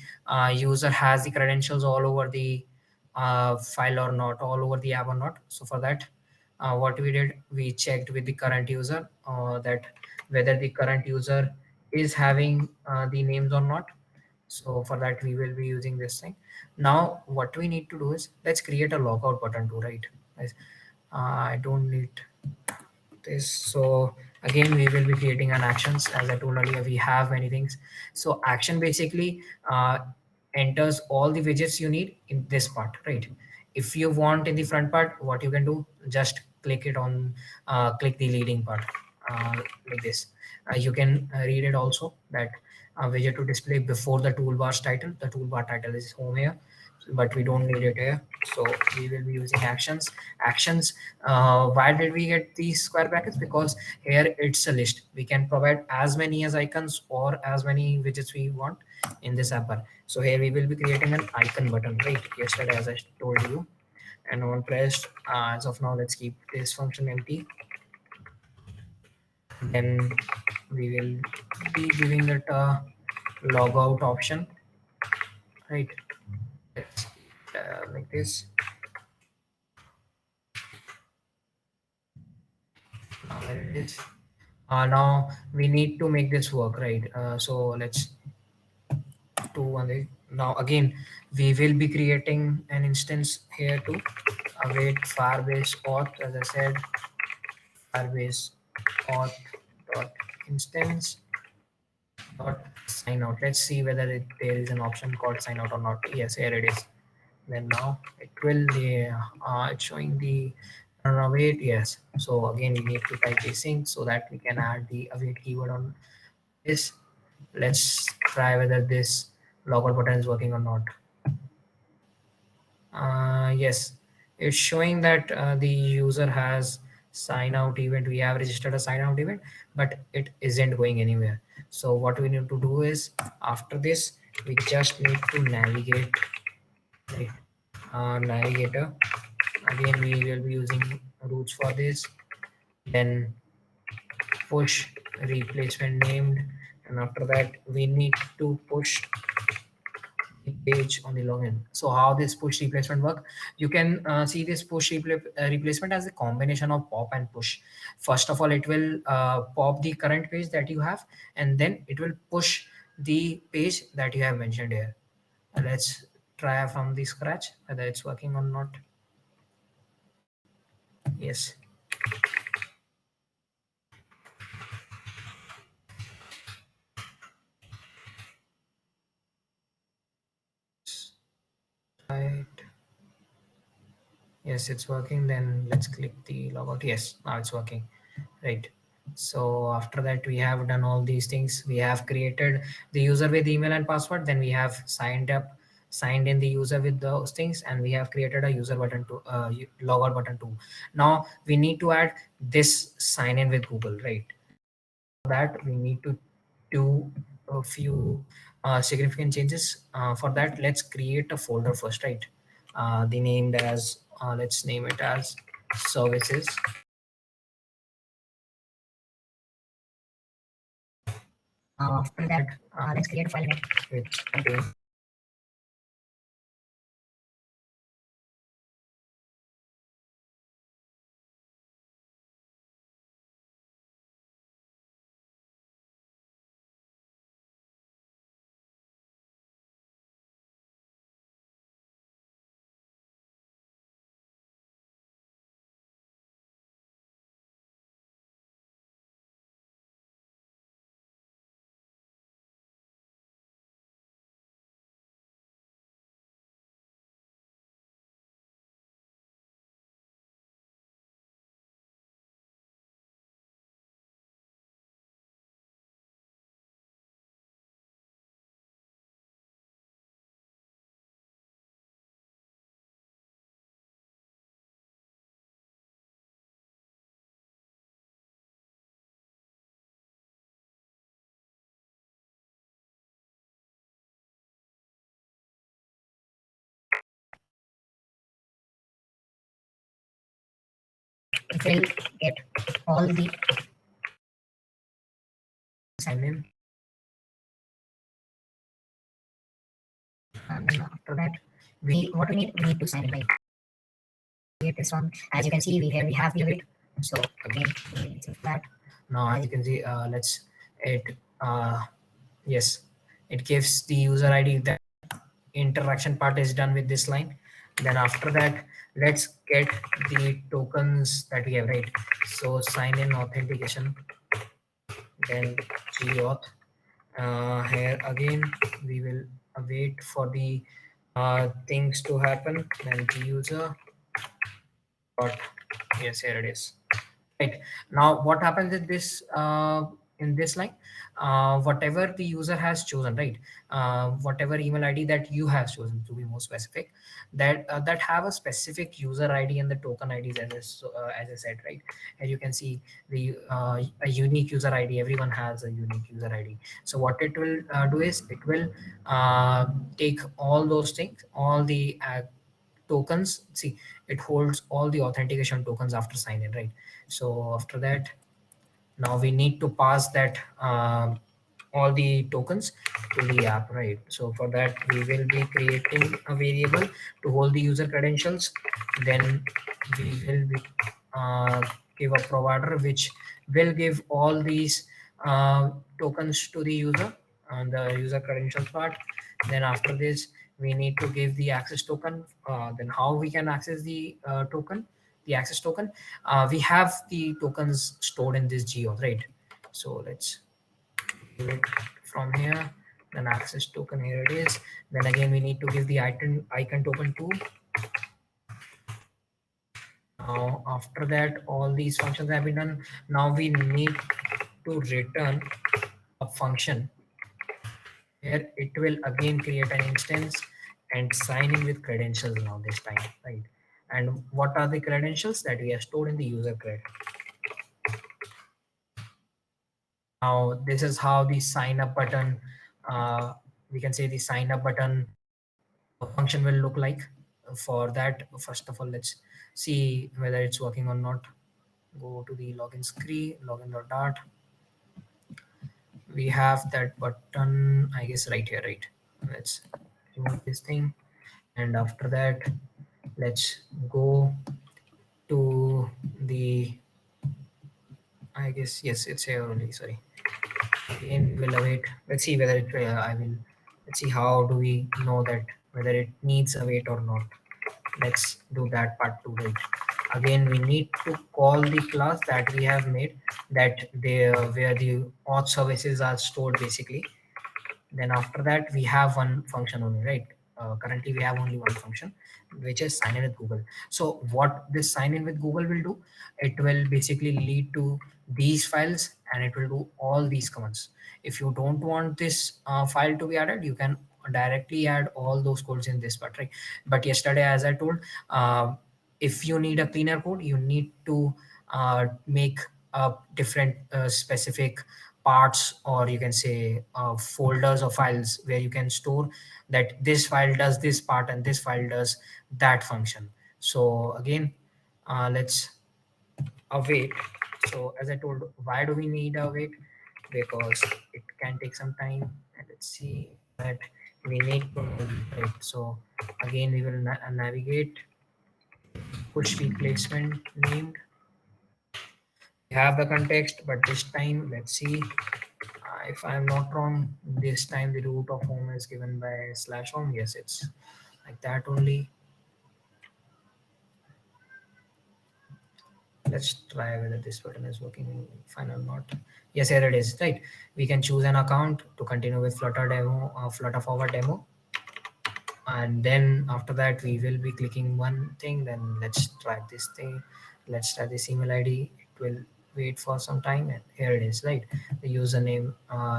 user has the credentials all over the file or not, all over the app or not. So for that, what we did, we checked with the current user that whether the current user is having the names or not. So for that, we will be using this thing. Now what we need to do is, let's create a logout button too, right? Guys, I don't need this. So again, we will be creating an actions. As I told earlier, we have many things. So action basically enters all the widgets you need in this part, right? If you want in the front part, what you can do, just click it on, click the leading part, like this. You can read it also, that widget to display before the toolbar's title. The toolbar title is home here. but we don't need it here. So we will be using actions. Actions. Why did we get these square brackets? Because here it's a list. We can provide as many as icons or as many widgets we want in this app bar. So here we will be creating an icon button, right? Yesterday, as I told you, and on pressed. As of now, let's keep this function empty. Then we will be giving it a logout option, right? Let's make this. There it is. Now we need to make this work, right? So let's do one thing. Now again, we will be creating an instance here to await Firebase auth. As I said, Firebase auth dot instance dot sign out. Let's see whether there is an option called sign out or not. Yes, here it is. Then now it will it's showing the await. Yes. So again, we need to type async so that we can add the await keyword on this. Let's try whether this logout button is working or not. Yes, it's showing that the user has sign out event. We have registered a sign out event, but it isn't going anywhere. So what we need to do is, after this, we just need to navigate, right? Navigator. Again, we will be using roots for this. Then push replacement named, and after that we need to push the page on the login. So how this push replacement work? You can see this push replacement as a combination of pop and push. First of all, it will pop the current page that you have, and then it will push the page that you have mentioned here. Let's try from the scratch whether it's working or not. Yes. Right. Yes, it's working. Then let's click the logout. Yes, now it's working. Right. So after that, we have done all these things. We have created the user with email and password. Then we have signed in the user with those things, and we have created a user button to logout button too. Now we need to add this sign in with Google, right? For that, we need to do a few significant changes. For that, let's create a folder first, right? The named as let's name it as services. After that, let's create a file name which contains it will get all the sign in. And then after that, we need to sign in, right? Create this one. As you can see, we have the it. So again, it's that. Now as you can see, let's it yes, it gives the user ID. That interaction part is done with this line. Then after that, let's get the tokens that we have, right? So sign in authentication, then gauth. Here again, we will wait for the things to happen. Then the user, but yes, here it is. Right now, what happens is this? in this line, whatever the user has chosen, right? Whatever email ID that you have chosen, to be more specific, that have a specific user ID and the token IDs, as I said, right? And you can see the a unique user ID. Everyone has a unique user ID. So what it will do is it will take all those things, all the tokens. See, it holds all the authentication tokens after sign in, right? So after that, now we need to pass that all the tokens to the app, right? So for that we will be creating a variable to hold the user credentials. Then we will be uh, give a provider which will give all these tokens to the user on the user credentials part. Then after this we need to give the access token. Then how we can access the access token. We have the tokens stored in this geo, right? So let's give it from here. Then access token, here it is. Then again we need to give the icon token too. Now after that all these functions have been done. Now we need to return a function where it will again create an instance and sign in with credentials now this time, right? And what are the credentials that we have stored in the user cred? Now this is how the sign up button, we can say the sign up button function will look like. For that, first of all, let's see whether it's working or not. Go to the login screen, login.dart. We have that button, I guess, right here, right? Let's remove this thing. And after that, let's go to the, I guess, yes, it's here only, sorry. Again, we'll await. Let's see whether it, I will, let's see how do we know that whether it needs a wait or not. Let's do that part too, right? Again, we need to call the class that we have made, that they where the auth services are stored basically. Then after that we have one function only, right? Currently we have only one function, which is sign in with Google. So what this sign in with Google will do, it will basically lead to these files and it will do all these commands. If you don't want this file to be added, you can directly add all those codes in this part, right? But yesterday, as I told, if you need a cleaner code, you need to make a different specific parts, or you can say folders or files where you can store that this file does this part and this file does that function. So again, let's await. So as I told, why do we need a wait? Because it can take some time, and let's see that we need to right. So again we will navigate push replacement named. We have the context, but this time let's see. If I'm not wrong, this time the root of home is given by slash home. Yes, it's like that only. Let's try whether this button is working fine or not. Yes, here it is, right? We can choose an account to continue with Flutter demo, Flutter Forward demo. And then after that, we will be clicking one thing. Then let's try this thing. Let's try this email ID. It will wait for some time, and here it is, right? The username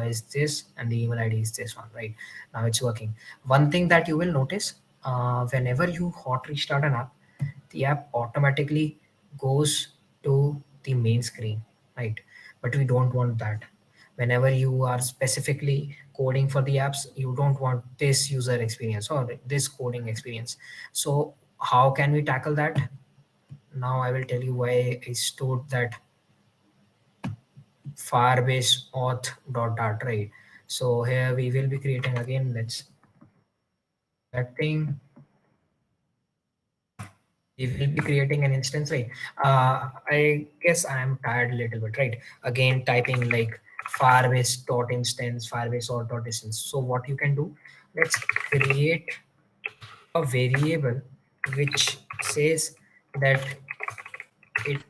is this and the email ID is this one, right? Now it's working. One thing that you will notice, whenever you hot restart an app, the app automatically goes to the main screen, right? But we don't want that. Whenever you are specifically coding for the apps, you don't want this user experience or this coding experience. So how can we tackle that? Now I will tell you why I stored that Firebase auth.dart, right? So here we will be creating again, let's that thing. We will be creating an instance, right? I guess I am tired a little bit, right? Again, typing like firebase dot instance, firebase or dot instance. So what you can do, let's create a variable which says that it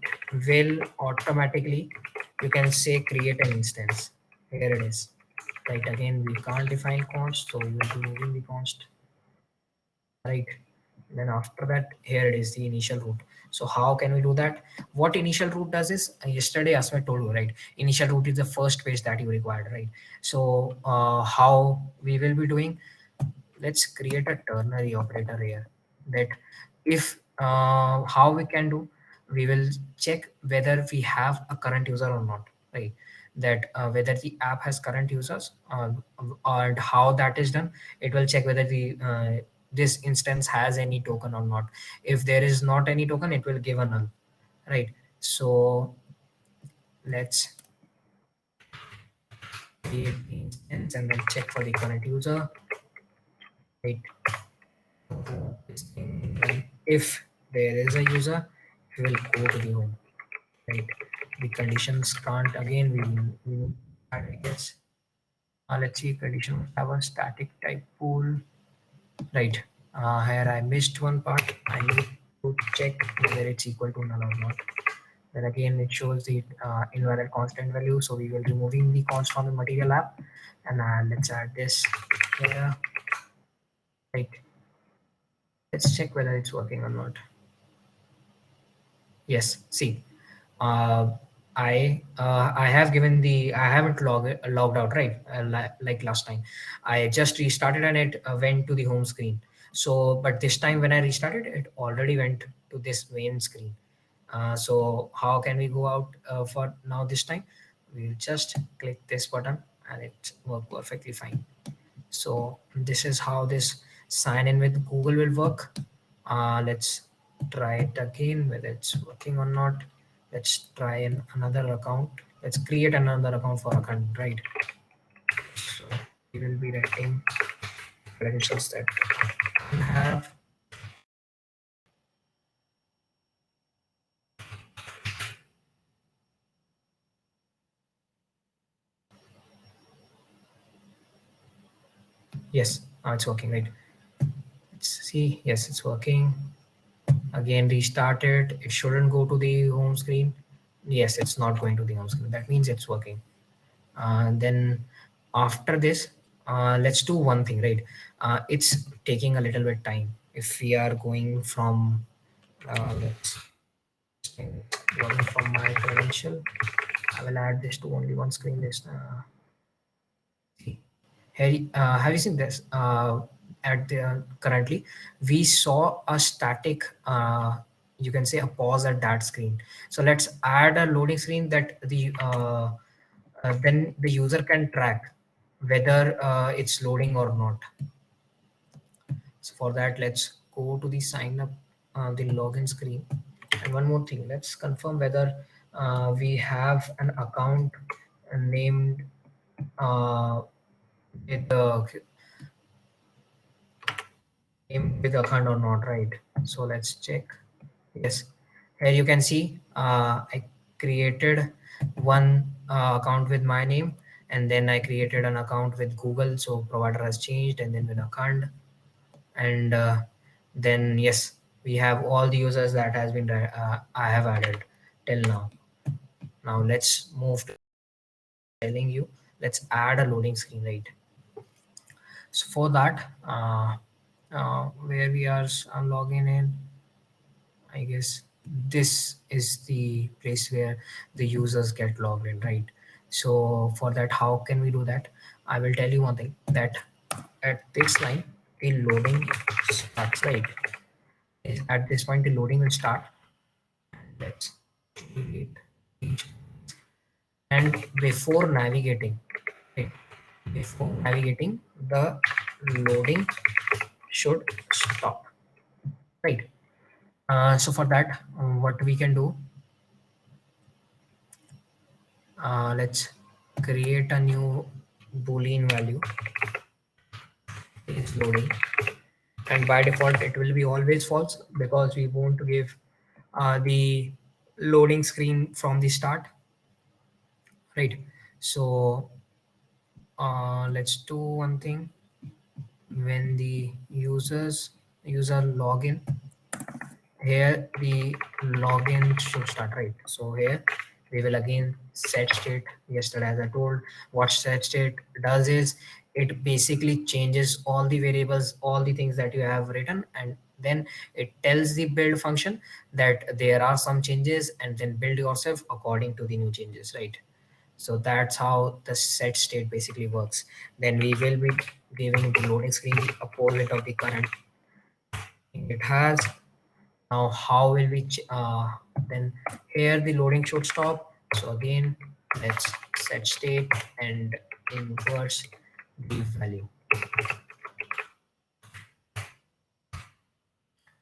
will automatically, you can say, create an instance. Here it is, right? Again, we can't define const, so we will be moving the const, right? Then after that, here it is the initial root. So how can we do that? What initial root does is, yesterday Asma told you, right? Initial root is the first page that you required, right? So how we will be doing, let's create a ternary operator here, that if how we can do, we will check whether we have a current user or not, right? That whether the app has current users, and how that is done, it will check whether the this instance has any token or not. If there is not any token, it will give a null, right? So let's create the instance and then check for the current user, right? This thing, and if there is a user, we will go to the home, right? The conditions can't, again we will add, I guess. Let's see, condition must have a static type pool, right? Here I missed one part. I need to check whether it's equal to null or not. Then again it shows the invalid constant value, so we will removing the const from the material app, and let's add this here, right? Let's check whether it's working or not. Yes, see, uh, I have given the, I haven't logged out, right? Like last time, I just restarted and it went to the home screen. So, but this time when I restarted, it already went to this main screen. So how can we go out for now this time? We'll just click this button and it worked perfectly fine. So this is how this sign in with Google will work. Let's try it again whether it's working or not. Let's try another account. Let's create another account for account, right? So we will be writing credentials that we have. Yes, it's working, right? Let's see. Yes, it's working. Again, restart it. It shouldn't go to the home screen. Yes, it's not going to the home screen. That means it's working. Then after this, let's do one thing, right? It's taking a little bit time. If we are going from, let's login from my credential, I will add this to only one screen. This see. Here, have you seen this? At the currently, we saw a static. You can say a pause at that screen. So let's add a loading screen that the then the user can track whether it's loading or not. So for that, let's go to the sign up, the login screen. And one more thing, let's confirm whether we have an account named uh, with the name with the account or not, right? So let's check. Yes, here you can see I created one account with my name, and then I created an account with Google. So provider has changed, and then with account, and then yes, we have all the users that has been I have added till now. Now let's move to telling you. Let's add a loading screen, right? So for that, where we are logging in, I guess this is the place where the users get logged in, right? So for that, how can we do that? I will tell you one thing, that at this line, the loading starts, right? At this point, the loading will start. Let's create each. And before navigating, right, before navigating, the loading should stop, right? So for that, what we can do, let's create a new boolean value is loading, and by default it will be always false because we want to give the loading screen from the start, right? So let's do one thing. When the user login, here the login should start, right? So here we will again set state. Yesterday, as I told, what set state does is it basically changes all the variables, all the things that you have written, and Then it tells the build function that there are some changes, and then build yourself according to the new changes, right? So that's how the set state basically works. Then we will be giving the loading screen the opposite of the current thing it has. Now how will we then here the loading should stop. So again, let's set state and inverse the value.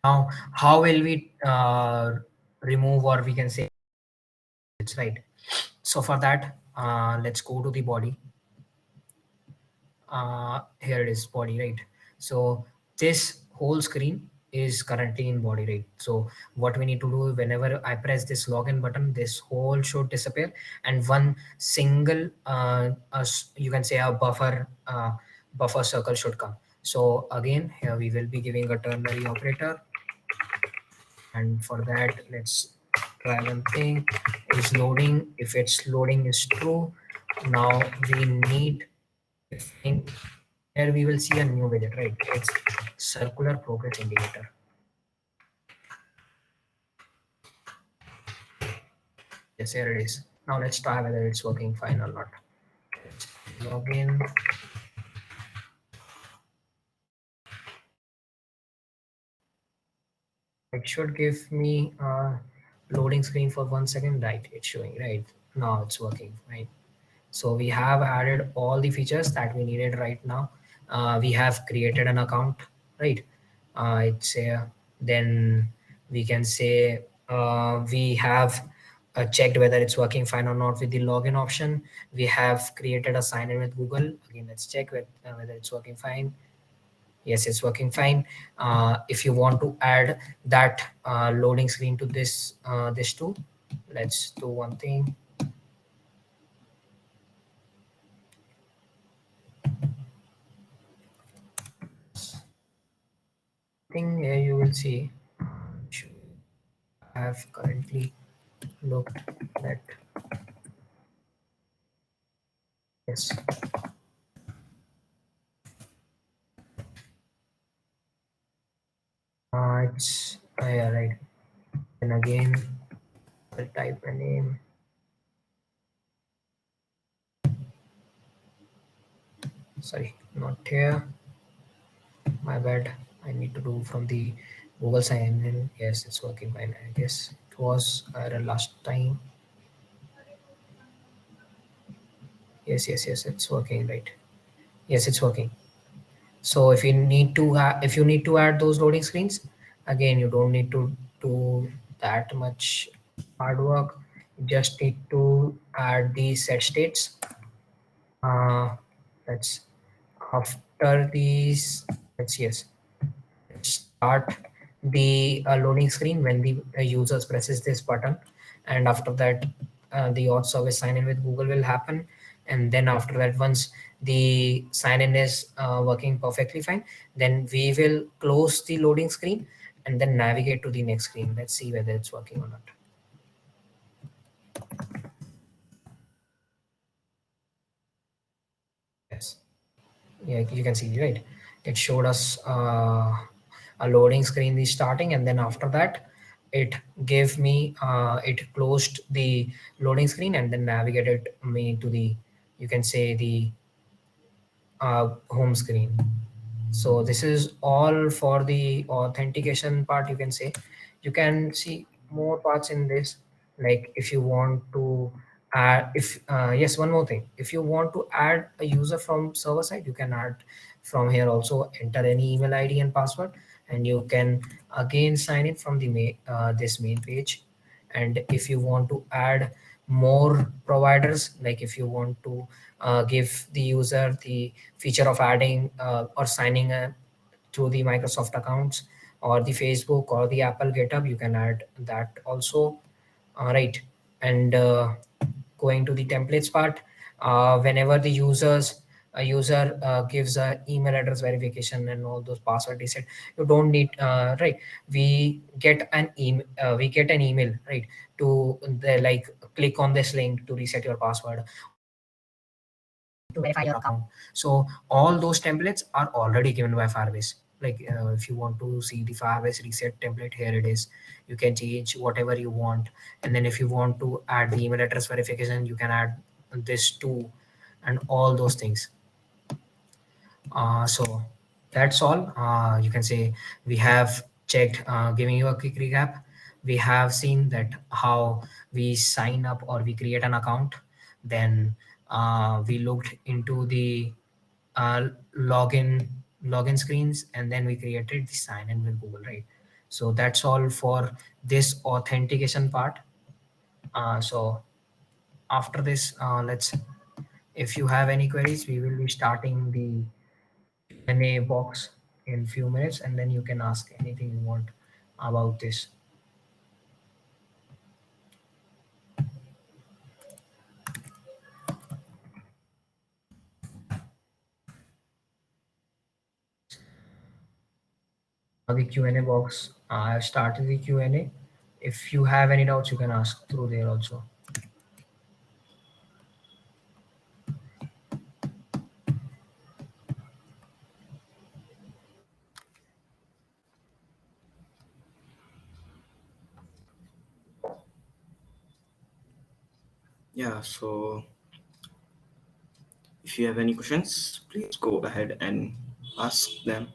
Now how will we remove, or we can say it's right. So for that, let's go to the body. Here it is, body, right? So this whole screen is currently in body, right? So what we need to do, whenever I press this login button, this whole should disappear, and one single you can say a buffer circle should come. So again, here we will be giving a ternary operator, and for that, let's try one thing. Is loading. If its loading is true, now we need thing. Here we will see a new widget, right? It's circular progress indicator. Yes, here it is. Now let's try whether it's working fine or not. Let's log in. It should give me a loading screen for 1 second, right? It's showing, right? Now it's working, right? So we have added all the features that we needed right now. We have created an account, right? It's then we can say we have checked whether it's working fine or not with the login option. We have created a sign in with Google. Again, let's check whether it's working fine. Yes, it's working fine. If you want to add that loading screen to this too, let's do one thing. Thing here you will see. I have currently looked at, yes, it's yeah, right. And again, I'll type a name. Sorry, not here. My bad. I need to do from the Google sign in. Yes, it's working fine. I guess it was error last time. Yes, it's working, right? Yes, it's working. So if you need to add those loading screens, again, you don't need to do that much hard work. You just need to add the set states. Uh, let's after these, let's yes, let's start the loading screen when the users presses this button, and after that, the auth service sign in with Google will happen, and then after that, once the sign in is working perfectly fine, then we will close the loading screen and then navigate to the next screen. Let's see whether it's working or not. Yes. Yeah, you can see, right? It showed us a loading screen is starting, and then after that it gave me it closed the loading screen and then navigated me to the, you can say, the home screen. So this is all for the authentication part, you can say. You can see more parts in this, like if you want to add, if yes, one more thing, if you want to add a user from server side, you can add from here also. Enter any email ID and password, and you can again sign in from the this main page. And if you want to add more providers, like if you want to give the user the feature of adding or signing through the Microsoft accounts or the Facebook or the Apple GitHub, you can add that also. Right. And going to the templates part, whenever the user gives a email address verification and all those password reset, you don't need right, we get an email, right, to the, like, click on this link to reset your password or to verify your account. So all those templates are already given by Firebase. Like if you want to see the Firebase reset template, here it is. You can change whatever you want, and then if you want to add the email address verification, you can add this too, and all those things. So that's all. You can say we have checked, giving you a quick recap. We have seen that how we sign up or we create an account. Then we looked into the uh, login login screens, and then we created the sign in with Google, right? So that's all for this authentication part. So after this, let's, if you have any queries, we will be starting the Q&A box in few minutes, and then you can ask anything you want about this. The Q&A box, I have started the Q&A. If you have any doubts, you can ask through there also. Yeah, so if you have any questions, please go ahead and ask them.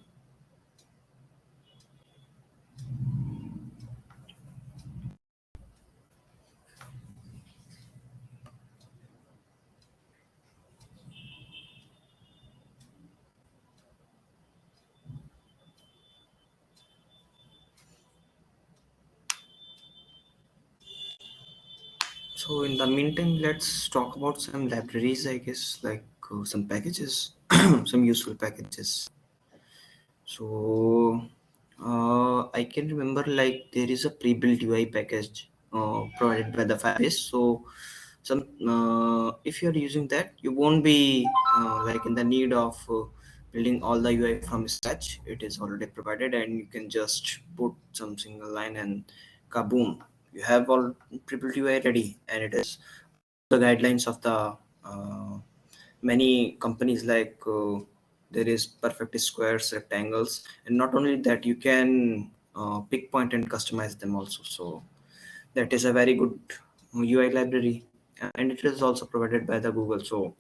So in the meantime, let's talk about some libraries, I guess, like some packages, some useful packages. So I can remember like there is a pre-built UI package provided by the Firebase. So some if you're using that, you won't be like in the need of building all the UI from scratch. It is already provided, and you can just put some single line and kaboom, you have all pre-built UI ready, and it is the guidelines of the uh, many companies like there is perfect squares, rectangles, and not only that, you can pick point and customize them also. So that is a very good UI library, and it is also provided by the Google. So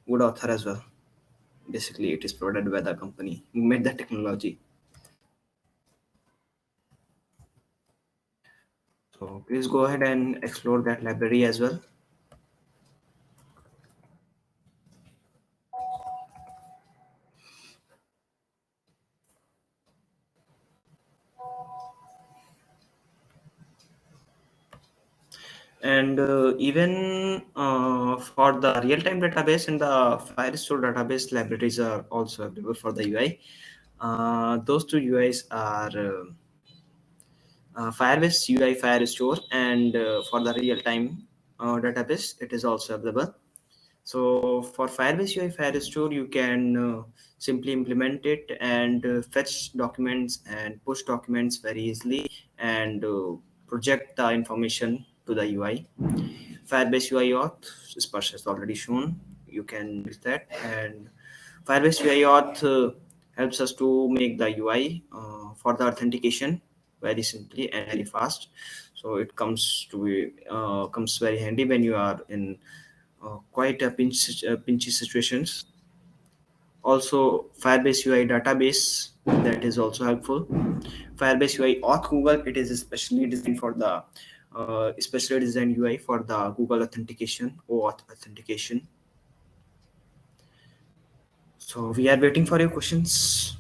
good author as well. Basically, it is provided by the company who made the technology. So please go ahead and explore that library as well. And even for the real-time database and the Firestore database, libraries are also available for the UI. Those two UIs are Firebase UI Firestore, and for the real-time database, it is also available. So for Firebase UI Firestore, you can simply implement it and fetch documents and push documents very easily, and project the information to the UI. Firebase UI Auth, Sparsh has already shown. You can use that, and Firebase UI Auth helps us to make the UI for the authentication very simply and very fast. So it comes to be, comes very handy when you are in quite a pinchy situations. Also, Firebase UI database, that is also helpful. Firebase UI Auth Google, it is especially designed for the especially designed UI for the Google authentication, OAuth authentication. So we are waiting for your questions.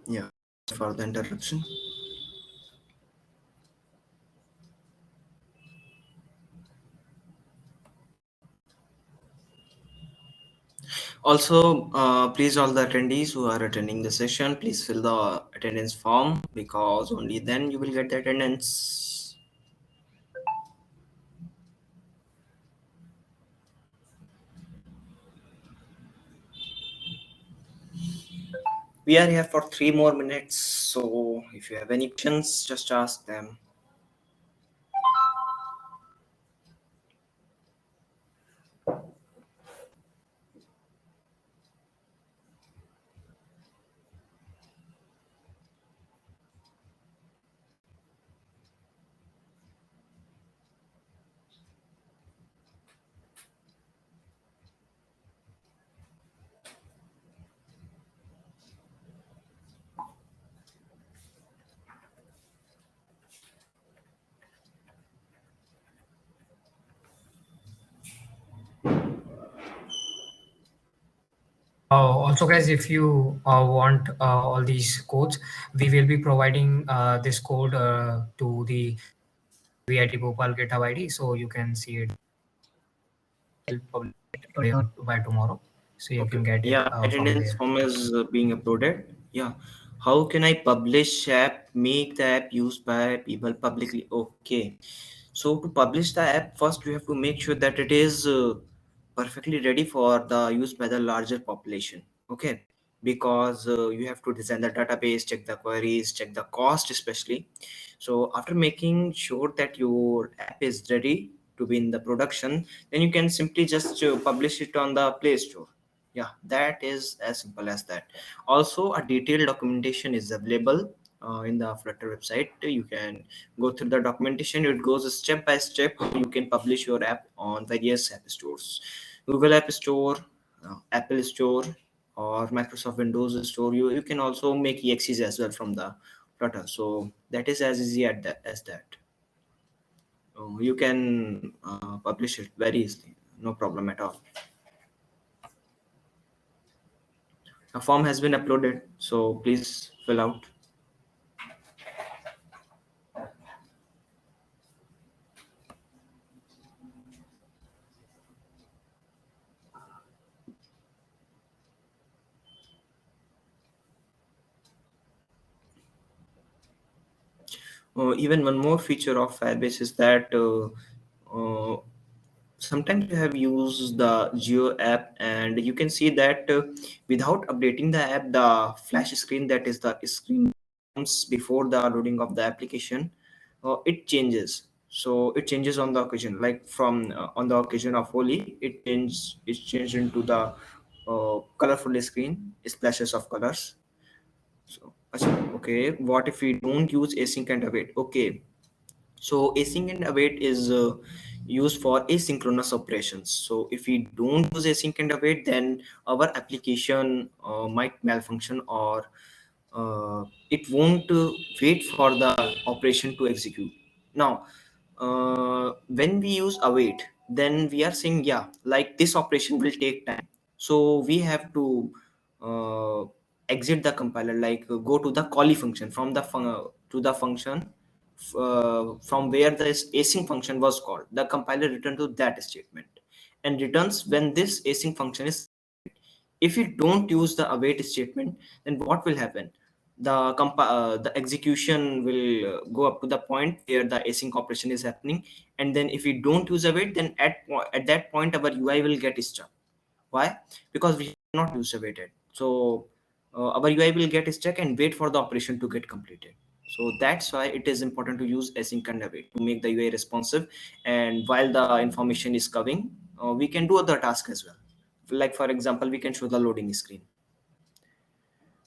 Yeah, for the interruption. Also, please all the attendees who are attending the session, please fill the attendance form because only then you will get the attendance. We are here for 3 more minutes, so if you have any questions, just ask them. Also, guys, if you want all these codes, we will be providing this code to the VIT Bhopal GitHub ID, so you can see it. I'll publish it today or by tomorrow, so you Okay. can get it Yeah, from attendance there. form is being uploaded. Yeah. How can I publish app, make the app used by people publicly? Okay. So to publish the app, first you have to make sure that it is perfectly ready for the use by the larger population. Okay. Because you have to design the database, check the queries, check the cost especially. So after making sure that your app is ready to be in the production, then you can simply just publish it on the Play Store. Yeah, that is as simple as that. Also, a detailed documentation is available in the Flutter website. You can go through the documentation. It goes step by step how you can publish your app on various app stores: Google App Store, Apple Store, or Microsoft Windows Store. You can also make exes as well from the Flutter. So that is as easy as that. You can publish it very easily, no problem at all. A form has been uploaded, so please fill out. Even one more feature of Firebase is that uh, sometimes you have used the Geo app, and you can see that without updating the app, the flash screen, that is the screen comes before the loading of the application, it changes. So it changes on the occasion, like from on the occasion of Holi, it's changed into the colorful screen, splashes of colors. So, okay, what if we don't use async and await? Okay, so async and await is used for asynchronous operations. So if we don't use async and await, then our application might malfunction, or it won't wait for the operation to execute. Now, when we use await, then we are saying, yeah, like this operation will take time. So we have to uh, exit the compiler, like go to the callee function from the to the function from where the async function was called. The compiler return to that statement and returns when this async function is. If you don't use the await statement, then what will happen? The execution will go up to the point where the async operation is happening, and then if we don't use await, then at that point our UI will get stuck. Why? Because we have not use awaited. So our UI will get stuck and wait for the operation to get completed. So that's why it is important to use async and await to make the UI responsive. And while the information is coming, we can do other tasks as well. Like for example, we can show the loading screen.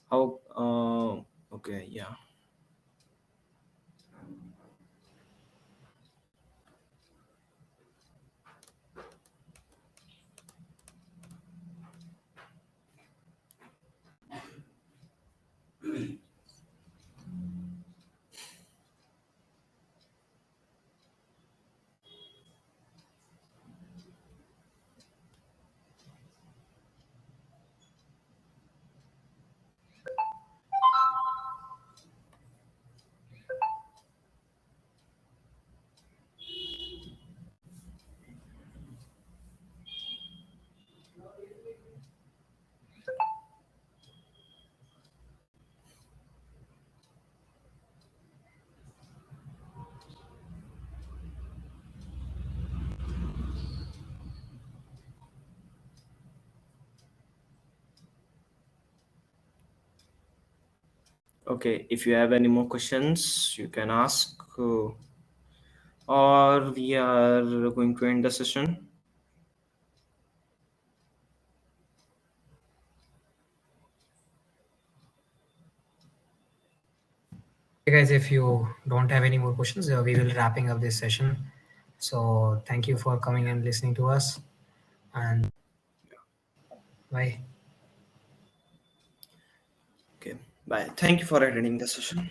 How? Okay, yeah. Okay, if you have any more questions, you can ask, or we are going to end the session. Okay, guys, if you don't have any more questions, we will wrapping up this session. So thank you for coming and listening to us, and bye. Okay, bye. Thank you for attending the session.